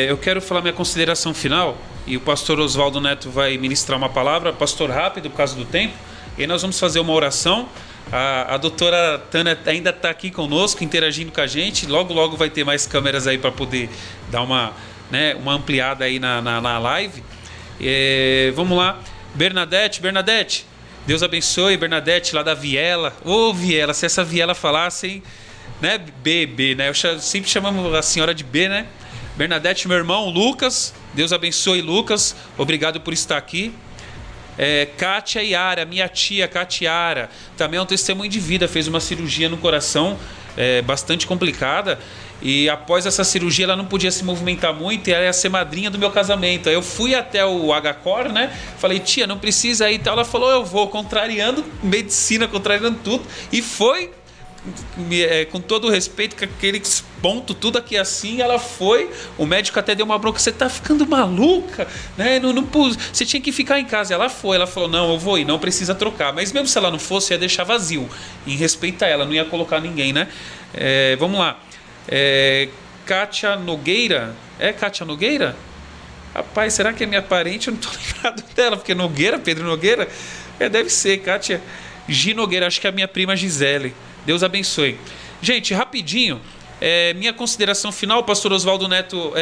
Eu quero falar minha consideração final e o pastor Oswaldo Neto vai ministrar uma palavra, pastor, rápido por causa do tempo, e aí nós vamos fazer uma oração. A doutora Tânia ainda está aqui conosco, interagindo com a gente, logo vai ter mais câmeras aí para poder dar uma ampliada aí na live. Vamos lá. Bernadette, Deus abençoe. Bernadette lá da Viela. Viela, se essa Viela falasse, hein? Né? B, né? Eu sempre chamamos a senhora de B, né? Bernadette, meu irmão Lucas, Deus abençoe Lucas, obrigado por estar aqui. Kátia Yara, minha tia Catiara, também é um testemunho de vida, fez uma cirurgia no coração bastante complicada. E após essa cirurgia ela não podia se movimentar muito e ela ia ser madrinha do meu casamento. Aí eu fui até o HCOR, né? Falei, tia, não precisa ir e tal. Ela falou, eu vou, contrariando medicina, contrariando tudo. E foi, com todo o respeito, com aqueles pontos, tudo aqui assim, ela foi. O médico até deu uma bronca, você tá ficando maluca, né? Você tinha que ficar em casa. Ela foi, ela falou, não, eu vou ir, não precisa trocar. Mas mesmo se ela não fosse, ia deixar vazio. Em respeito a ela, não ia colocar ninguém, né? Vamos lá. Kátia Nogueira. Kátia Nogueira? Rapaz, será que é minha parente? Eu não tô lembrado dela, porque Nogueira, Pedro Nogueira? Deve ser, Kátia G. Nogueira, acho que é a minha prima Gisele. Deus abençoe. Gente, rapidinho, minha consideração final, o pastor Oswaldo Neto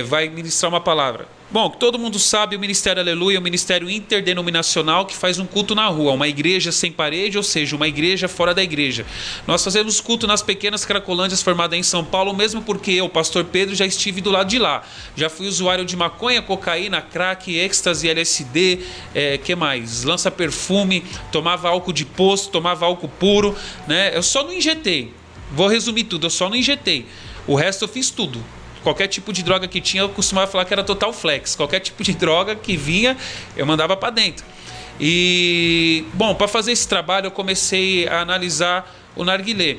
vai ministrar uma palavra. Bom, todo mundo sabe, o Ministério Aleluia é um ministério interdenominacional que faz um culto na rua, uma igreja sem parede, ou seja, uma igreja fora da igreja. Nós fazemos culto nas pequenas Cracolândias formadas em São Paulo, mesmo porque eu, pastor Pedro, já estive do lado de lá. Já fui usuário de maconha, cocaína, crack, êxtase, LSD, que mais? Lança-perfume, tomava álcool de poço, tomava álcool puro, né? Eu só não injetei. Vou resumir tudo, eu só não injetei. O resto eu fiz tudo. Qualquer tipo de droga que tinha, eu costumava falar que era total flex. Qualquer tipo de droga que vinha, eu mandava para dentro. E, bom, para fazer esse trabalho, eu comecei a analisar o narguilé.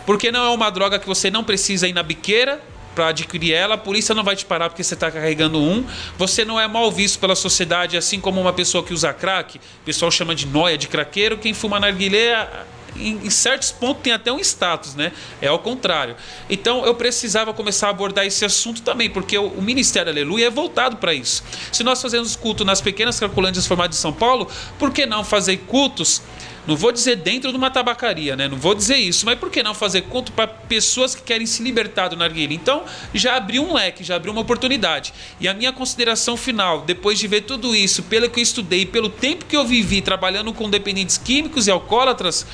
Porque não é uma droga que você não precisa ir na biqueira para adquirir ela, a polícia não vai te parar porque você está carregando você não é mal visto pela sociedade, assim como uma pessoa que usa crack, o pessoal chama de nóia, de craqueiro. Quem fuma narguilé, em certos pontos tem até um status, né? É ao contrário. Então eu precisava começar a abordar esse assunto também, porque o Ministério Aleluia é voltado para isso. Se nós fazemos culto nas pequenas Cracolândias formadas em São Paulo, por que não fazer cultos Não vou dizer dentro de uma tabacaria, né? Não vou dizer isso, mas por que não fazer culto para pessoas que querem se libertar do narguilé? Então, já abriu um leque, já abriu uma oportunidade. E a minha consideração final, depois de ver tudo isso, pelo que eu estudei, pelo tempo que eu vivi trabalhando com dependentes químicos e alcoólatras,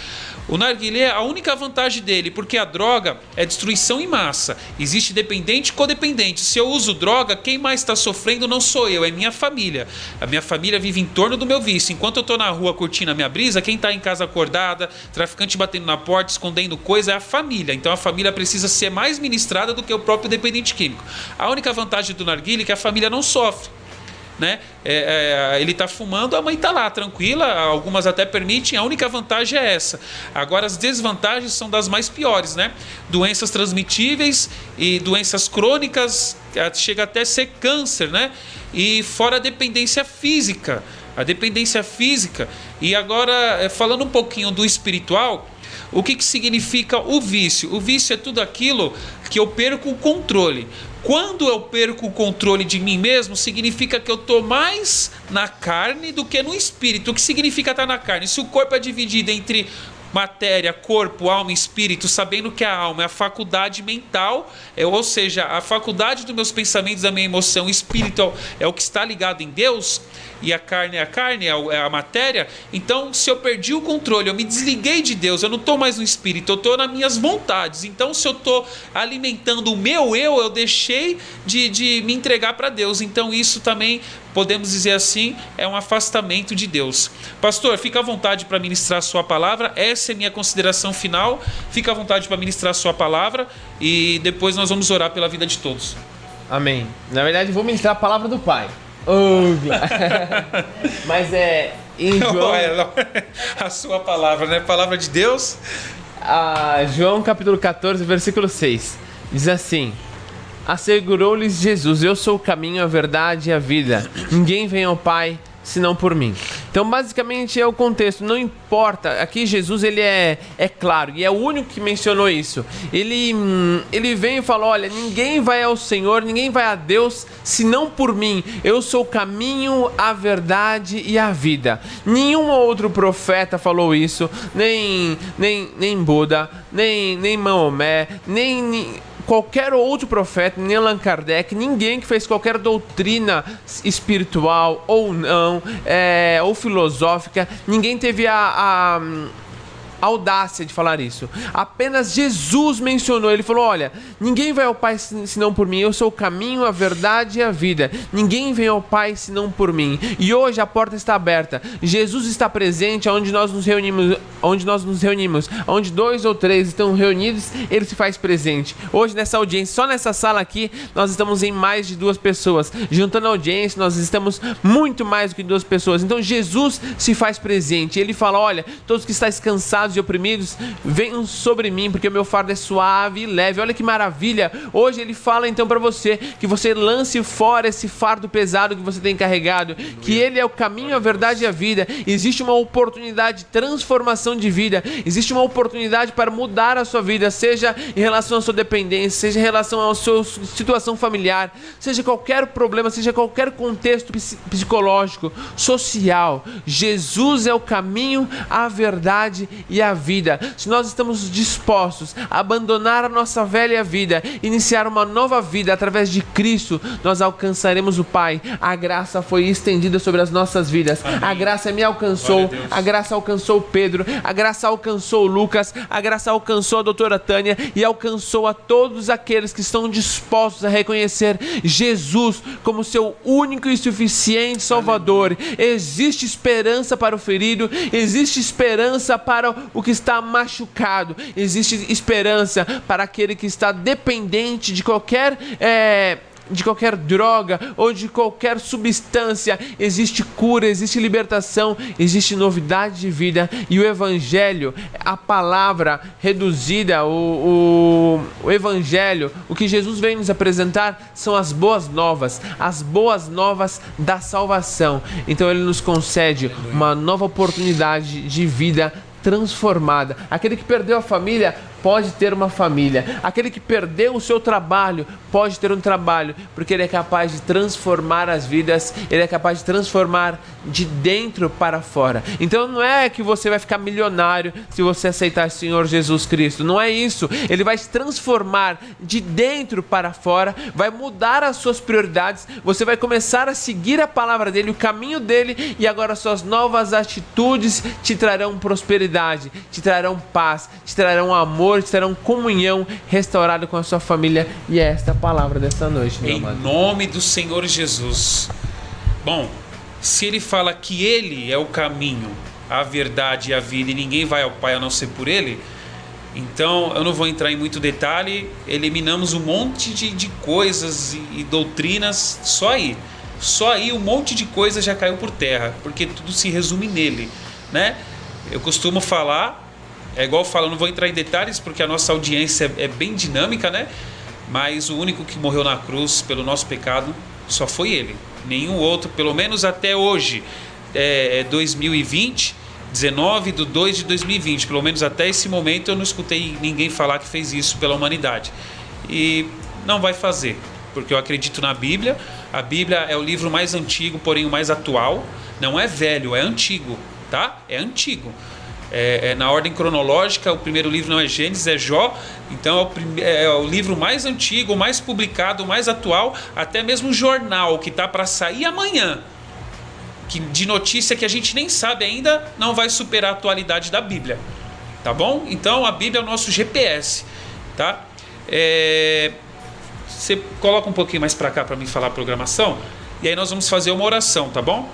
o narguilé, a única vantagem dele, porque a droga é destruição em massa. Existe dependente e codependente. Se eu uso droga, quem mais está sofrendo não sou eu, é minha família. A minha família vive em torno do meu vício. Enquanto eu estou na rua curtindo a minha brisa, quem está em casa acordada, traficante batendo na porta, escondendo coisa, é a família. Então a família precisa ser mais ministrada do que o próprio dependente químico. A única vantagem do narguilé é que a família não sofre. Né? Ele está fumando, a mãe está lá tranquila, algumas até permitem, a única vantagem é essa. Agora as desvantagens são das mais piores, né? Doenças transmitíveis e doenças crônicas, chega até a ser câncer, né? E fora a dependência física, e agora falando um pouquinho do espiritual, o que significa o vício? O vício é tudo aquilo que eu perco o controle. Quando eu perco o controle de mim mesmo, significa que eu estou mais na carne do que no espírito. O que significa estar na carne? Se o corpo é dividido entre matéria, corpo, alma e espírito, sabendo que a alma é a faculdade mental, ou seja, a faculdade dos meus pensamentos, da minha emoção, o espírito é o que está ligado em Deus, e a carne é a matéria. Então, se eu perdi o controle, eu me desliguei de Deus, eu não estou mais no espírito, eu estou nas minhas vontades. Então, se eu estou alimentando o meu eu deixei de me entregar para Deus. Então, isso também, podemos dizer assim, é um afastamento de Deus. Pastor, fica à vontade para ministrar a sua palavra. Essa é a minha consideração final. Fica à vontade para ministrar a sua palavra e depois nós vamos orar pela vida de todos.
Amém. Na verdade, vou ministrar a palavra do Pai. Mas em João...
a sua palavra, né? Palavra de Deus.
João capítulo 14, versículo 6. Diz assim: assegurou-lhes Jesus: eu sou o caminho, a verdade e a vida. Ninguém vem ao Pai senão por mim. Então, basicamente, é o contexto. Não importa. Aqui Jesus, ele é claro, e é o único que mencionou isso. Ele vem e fala: olha, ninguém vai ao Senhor, ninguém vai a Deus senão por mim. Eu sou o caminho, a verdade e a vida. Nenhum outro profeta falou isso, nem Buda, nem Maomé, nem qualquer outro profeta, nem Allan Kardec, ninguém que fez qualquer doutrina espiritual ou não, ou filosófica, ninguém teve a audácia de falar isso. Apenas Jesus mencionou. Ele falou: olha, ninguém vai ao Pai senão por mim. Eu sou o caminho, a verdade e a vida. Ninguém vem ao Pai senão por mim. E hoje a porta está aberta. Jesus está presente onde nós nos reunimos. Onde 2 ou 3 estão reunidos, Ele se faz presente. Hoje nessa audiência, só nessa sala aqui, nós estamos em mais de 2 pessoas. Juntando a audiência, nós estamos muito mais do que 2 pessoas. Então Jesus se faz presente. Ele fala: olha, todos que estáis cansados e oprimidos, venham sobre mim, porque o meu fardo é suave e leve. Olha que maravilha. Hoje ele fala então para você que você lance fora esse fardo pesado que você tem carregado, que ele é o caminho, a verdade e a vida. Existe uma oportunidade de transformação de vida, existe uma oportunidade para mudar a sua vida, seja em relação à sua dependência, seja em relação à sua situação familiar, seja qualquer problema, seja qualquer contexto psicológico, social. Jesus é o caminho, a verdade e a vida. Se nós estamos dispostos a abandonar a nossa velha vida, iniciar uma nova vida através de Cristo, nós alcançaremos o Pai. A graça foi estendida sobre as nossas vidas. Amém. A graça me alcançou, a graça alcançou Pedro, a graça alcançou Lucas, a graça alcançou a doutora Tânia e alcançou a todos aqueles que estão dispostos a reconhecer Jesus como seu único e suficiente Salvador. Existe esperança para o ferido, existe esperança para o que está machucado, existe esperança para aquele que está dependente de qualquer droga ou de qualquer substância. Existe cura, existe libertação, existe novidade de vida. E o Evangelho, a palavra reduzida, o Evangelho, o que Jesus vem nos apresentar são as boas novas da salvação. Então Ele nos concede uma nova oportunidade de vida transformada. Aquele que perdeu a família pode ter uma família. Aquele que perdeu o seu trabalho pode ter um trabalho, porque ele é capaz de transformar as vidas, ele é capaz de transformar de dentro para fora. Então não é que você vai ficar milionário se você aceitar o Senhor Jesus Cristo, não é isso. Ele vai se transformar de dentro para fora, vai mudar as suas prioridades, você vai começar a seguir a palavra dele, o caminho dele, e agora suas novas atitudes te trarão prosperidade, te trarão paz, te trarão amor, te trarão comunhão restaurada com a sua família. E é esta a palavra desta noite, meu amado.
Em nome do Senhor Jesus. Bom, se ele fala que ele é o caminho, a verdade e a vida, e ninguém vai ao Pai a não ser por ele, então eu não vou entrar em muito detalhe. Eliminamos um monte de coisas e doutrinas. Só aí um monte de coisa já caiu por terra, porque tudo se resume nele, né? Eu costumo falar, é igual eu falo, eu não vou entrar em detalhes porque a nossa audiência é bem dinâmica, né? Mas o único que morreu na cruz pelo nosso pecado só foi ele. Nenhum outro, pelo menos até hoje, 2020, 19 de 2 de 2020, pelo menos até esse momento eu não escutei ninguém falar que fez isso pela humanidade. E não vai fazer, porque eu acredito na Bíblia. A Bíblia é o livro mais antigo, porém o mais atual. Não é velho, é antigo, tá? É antigo. Na ordem cronológica, o primeiro livro não é Gênesis, é Jó. Então é o livro mais antigo, mais publicado, mais atual. Até mesmo o jornal que está para sair amanhã, de notícia que a gente nem sabe ainda, não vai superar a atualidade da Bíblia, tá bom? Então a Bíblia é o nosso GPS, tá? Você coloca um pouquinho mais para cá para mim falar a programação, e aí nós vamos fazer uma oração, tá bom?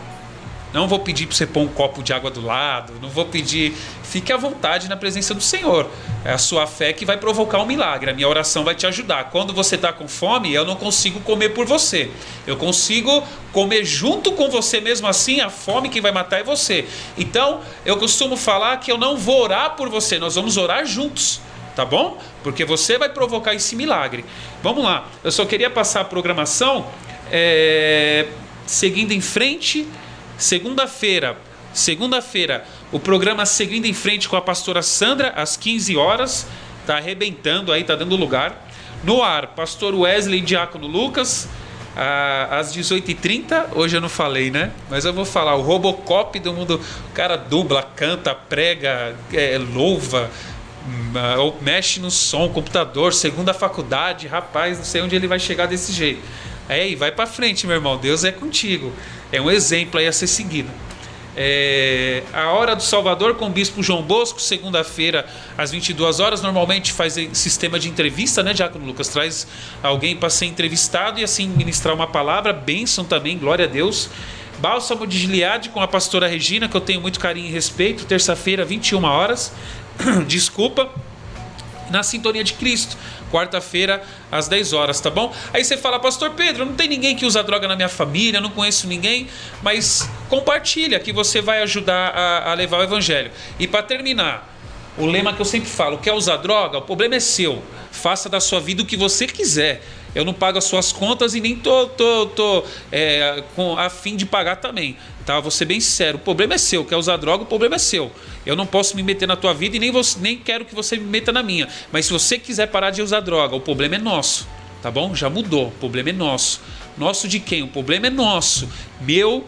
Não vou pedir para você pôr um copo de água do lado, não vou pedir, fique à vontade na presença do Senhor. É a sua fé que vai provocar um milagre, a minha oração vai te ajudar. Quando você está com fome, eu não consigo comer por você, eu consigo comer junto com você, mesmo assim a fome que vai matar é você. Então eu costumo falar que eu não vou orar por você, nós vamos orar juntos, tá bom? Porque você vai provocar esse milagre. Vamos lá, eu só queria passar a programação, seguindo em frente. Segunda-feira, o programa Seguindo em Frente com a pastora Sandra, às 15 horas, tá arrebentando aí, tá dando lugar. No ar, pastor Wesley e diácono Lucas, às 18h30, hoje eu não falei, né? Mas eu vou falar, o Robocop do mundo, o cara dubla, canta, prega, louva, mexe no som, computador, segunda faculdade, rapaz, não sei onde ele vai chegar desse jeito. Aí, vai pra frente, meu irmão, Deus é contigo. É um exemplo aí a ser seguido. A Hora do Salvador com o Bispo João Bosco, segunda-feira às 22 horas. Normalmente faz sistema de entrevista, né, Diácono Lucas? Traz alguém para ser entrevistado e assim ministrar uma palavra, bênção também, glória a Deus. Bálsamo de Gileade com a pastora Regina, que eu tenho muito carinho e respeito, terça-feira, 21 horas. Desculpa. Na Sintonia de Cristo, quarta-feira às 10 horas, tá bom? Aí você fala, pastor Pedro, não tem ninguém que usa droga na minha família, não conheço ninguém, mas compartilha que você vai ajudar a levar o evangelho. E para terminar, o lema que eu sempre falo, quer usar droga? O problema é seu, faça da sua vida o que você quiser. Eu não pago as suas contas e nem tô a fim de pagar também, tá? Vou ser bem sincero, o problema é seu, quer usar droga, o problema é seu. Eu não posso me meter na tua vida e nem quero que você me meta na minha. Mas se você quiser parar de usar droga, o problema é nosso, tá bom? Já mudou, o problema é nosso. Nosso de quem? O problema é nosso. Meu,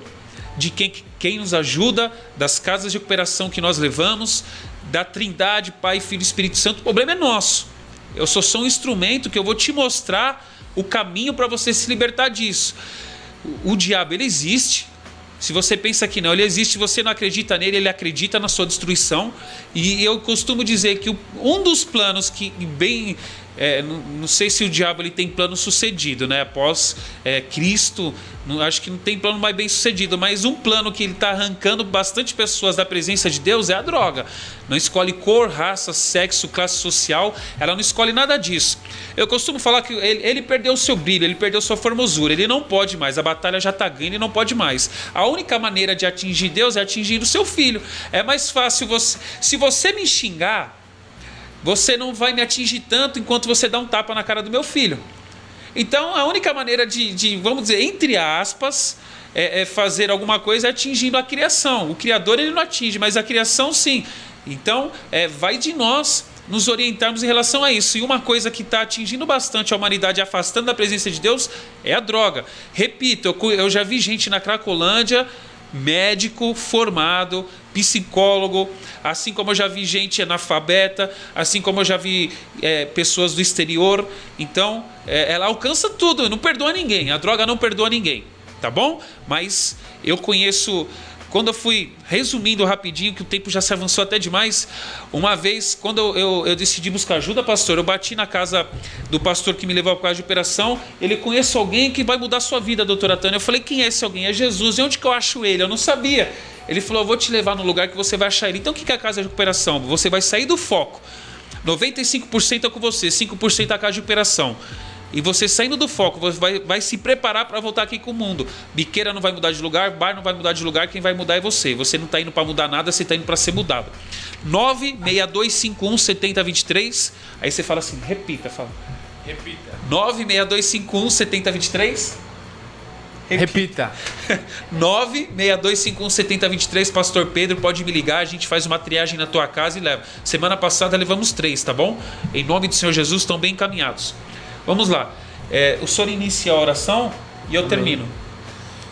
de quem nos ajuda, das casas de recuperação que nós levamos, da Trindade, Pai, Filho e Espírito Santo, o problema é nosso. Eu sou só um instrumento que eu vou te mostrar o caminho para você se libertar disso. O diabo, ele existe. Se você pensa que não, ele existe, você não acredita nele, ele acredita na sua destruição. E eu costumo dizer que um dos planos que bem... não sei se o diabo ele tem plano sucedido, né? Após Cristo, acho que não tem plano mais bem sucedido, mas um plano que ele está arrancando bastante pessoas da presença de Deus é a droga. Não escolhe cor, raça, sexo, classe social, ela não escolhe nada disso. Eu costumo falar que ele perdeu o seu brilho, ele perdeu sua formosura, ele não pode mais, a batalha já está ganha, ele não pode mais. A única maneira de atingir Deus é atingir o seu filho. É mais fácil se você me xingar, você não vai me atingir tanto enquanto você dá um tapa na cara do meu filho. Então a única maneira de vamos dizer, entre aspas, fazer alguma coisa é atingindo a criação. O Criador ele não atinge, mas a criação sim. Então vai de nós nos orientarmos em relação a isso. E uma coisa que está atingindo bastante a humanidade, afastando da presença de Deus, é a droga. Repito, eu já vi gente na Cracolândia, médico formado, psicólogo, assim como eu já vi gente analfabeta, assim como eu já vi pessoas do exterior. Então, ela alcança tudo, não perdoa ninguém. A droga não perdoa ninguém, tá bom? Mas eu conheço... Quando eu fui, resumindo rapidinho, que o tempo já se avançou até demais, uma vez, quando eu decidi buscar ajuda, pastor, eu bati na casa do pastor que me levou para a de operação. Ele: conhece alguém que vai mudar a sua vida, doutora Tânia. Eu falei: quem é esse alguém? É Jesus. E onde que eu acho ele? Eu não sabia. Ele falou: eu vou te levar no lugar que você vai achar ele. Então o que é a casa de recuperação? Você vai sair do foco. 95% é com você, 5% é a casa de operação. E você saindo do foco, vai se preparar para voltar aqui com o mundo. Biqueira não vai mudar de lugar, bar não vai mudar de lugar, quem vai mudar é você. Você não está indo para mudar nada, você está indo para ser mudado. 962517023. Aí você fala assim, repita, fala.
Repita.
962517023.
Repita.
962517023. Pastor Pedro, pode me ligar, a gente faz uma triagem na tua casa e leva. Semana passada levamos 3, tá bom? Em nome do Senhor Jesus, estão bem encaminhados. Vamos lá, o senhor inicia a oração e eu termino.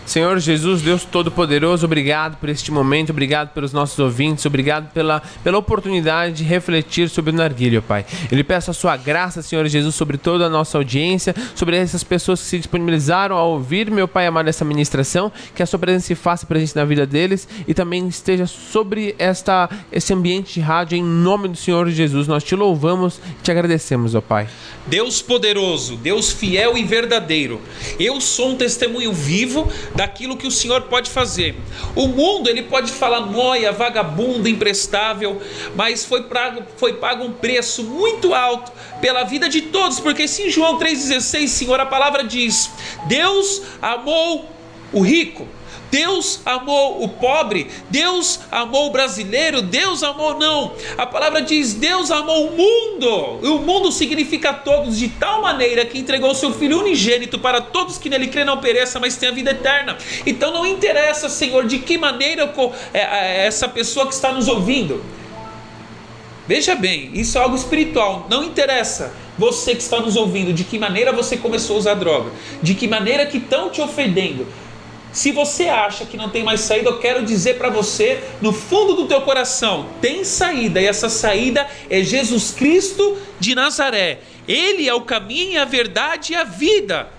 Senhor Jesus, Deus Todo-Poderoso, obrigado por este momento, obrigado pelos nossos ouvintes, obrigado pela oportunidade de refletir sobre o narguilho, Pai. Eu lhe peço a sua graça, Senhor Jesus, sobre toda a nossa audiência, sobre essas pessoas que se disponibilizaram a ouvir, meu Pai amado, essa ministração, que a sua presença se faça presente na vida deles e também esteja sobre esse ambiente de rádio, em nome do Senhor Jesus. Nós te louvamos e te agradecemos, ó Pai.
Deus poderoso, Deus fiel e verdadeiro, eu sou um testemunho vivo daquilo que o Senhor pode fazer. O mundo, ele pode falar nóia, vagabundo, imprestável, mas foi pago um preço muito alto pela vida de todos, porque se em João 3,16, Senhor, a palavra diz: Deus amou o rico, Deus amou o pobre, Deus amou o brasileiro, Deus amou não. A palavra diz: Deus amou o mundo. E o mundo significa todos, de tal maneira que entregou o seu Filho unigênito para todos que nele crê não pereça, mas tenha vida eterna. Então não interessa, Senhor, de que maneira essa pessoa que está nos ouvindo. Veja bem, isso é algo espiritual. Não interessa você que está nos ouvindo de que maneira você começou a usar droga, de que maneira que estão te ofendendo. Se você acha que não tem mais saída, eu quero dizer para você, no fundo do teu coração, tem saída, e essa saída é Jesus Cristo de Nazaré. Ele é o caminho, a verdade e a vida.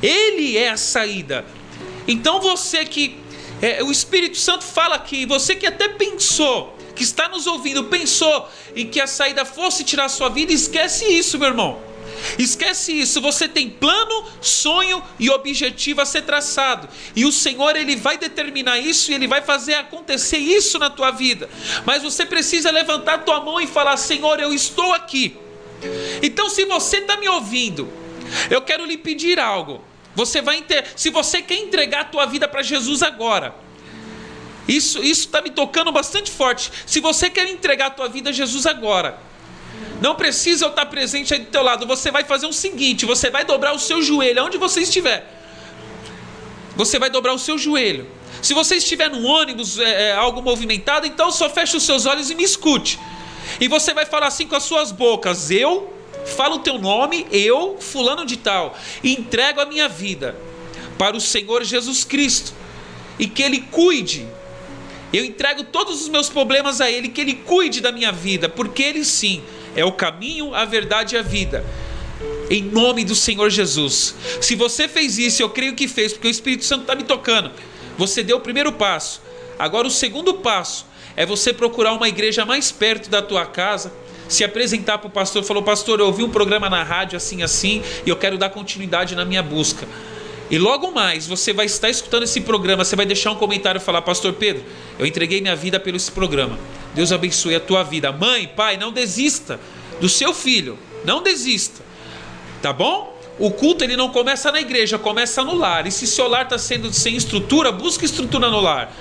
Ele é a saída. Então você que, o Espírito Santo fala aqui, você que até pensou, que está nos ouvindo, pensou em que a saída fosse tirar a sua vida, esquece isso, meu irmão. Esquece isso, você tem plano, sonho e objetivo a ser traçado, e o Senhor, ele vai determinar isso e ele vai fazer acontecer isso na tua vida, mas você precisa levantar a tua mão e falar: Senhor, eu estou aqui. Então, se você está me ouvindo, eu quero lhe pedir algo. Se você quer entregar a tua vida para Jesus agora, isso está me tocando bastante forte. Se você quer entregar a tua vida a Jesus agora, não precisa eu estar presente aí do teu lado. Você vai fazer o seguinte: você vai dobrar o seu joelho, aonde você estiver. Você vai dobrar o seu joelho. Se você estiver no ônibus, algo movimentado, então só feche os seus olhos e me escute. E você vai falar assim com as suas bocas: eu falo o teu nome, eu, fulano de tal, e entrego a minha vida para o Senhor Jesus Cristo, e que Ele cuide. Eu entrego todos os meus problemas a Ele, que Ele cuide da minha vida, porque Ele sim é o caminho, a verdade e a vida. Em nome do Senhor Jesus. Se você fez isso, eu creio que fez, porque o Espírito Santo está me tocando. Você deu o primeiro passo. Agora o segundo passo é você procurar uma igreja mais perto da tua casa, se apresentar para o pastor, falou: pastor, eu ouvi um programa na rádio assim, assim, e eu quero dar continuidade na minha busca. E logo mais, você vai estar escutando esse programa, você vai deixar um comentário e falar: pastor Pedro, eu entreguei minha vida pelo esse programa. Deus abençoe a tua vida. Mãe, pai, não desista do seu filho. Não desista. Tá bom? O culto, ele não começa na igreja, começa no lar. E se seu lar está sendo sem estrutura, busca estrutura no lar.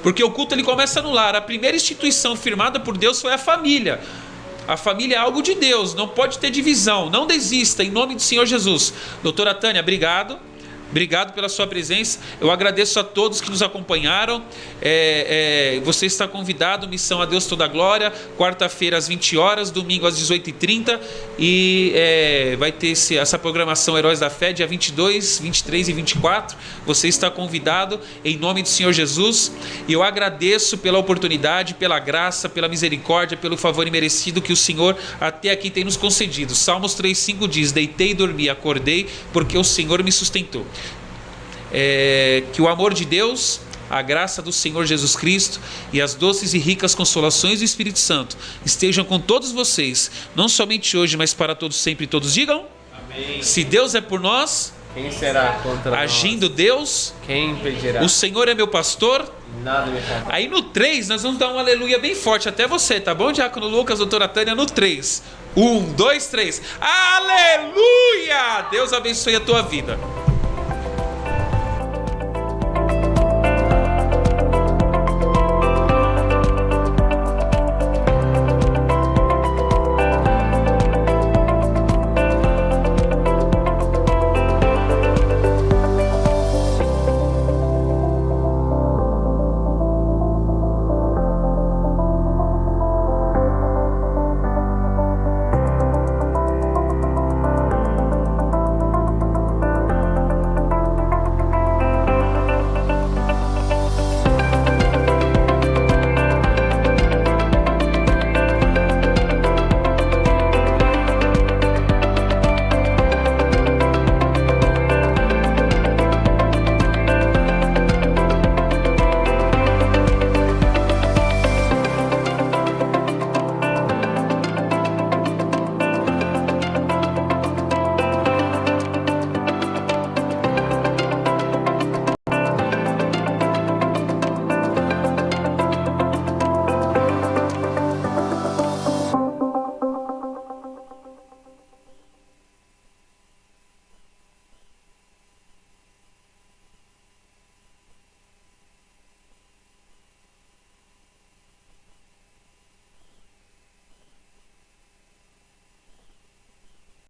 Porque o culto, ele começa no lar. A primeira instituição firmada por Deus foi a família. A família é algo de Deus, não pode ter divisão. Não desista, em nome do Senhor Jesus. Doutora Tânia, obrigado. Obrigado pela sua presença. Eu agradeço a todos que nos acompanharam. Você está convidado, Missão a Deus Toda a Glória, quarta-feira às 20 horas, domingo às 18h30. E vai ter essa programação Heróis da Fé, dia 22, 23 e 24. Você está convidado em nome do Senhor Jesus. E eu agradeço pela oportunidade, pela graça, pela misericórdia, pelo favor imerecido que o Senhor até aqui tem nos concedido. Salmos 3,5 diz: deitei e dormi, acordei, porque o Senhor me sustentou. Que o amor de Deus, a graça do Senhor Jesus Cristo e as doces e ricas consolações do Espírito Santo estejam com todos vocês, não somente hoje, mas para todos sempre. Todos digam amém. Se Deus é por nós,
quem será contra nós?
Agindo Deus,
quem impedirá?
O Senhor é meu pastor,
nada me faltará.
Aí no 3 nós vamos dar um aleluia bem forte, até você, tá bom, Diácono Lucas, doutora Tânia? No 3, 1, 2, 3, aleluia! Deus abençoe a tua vida.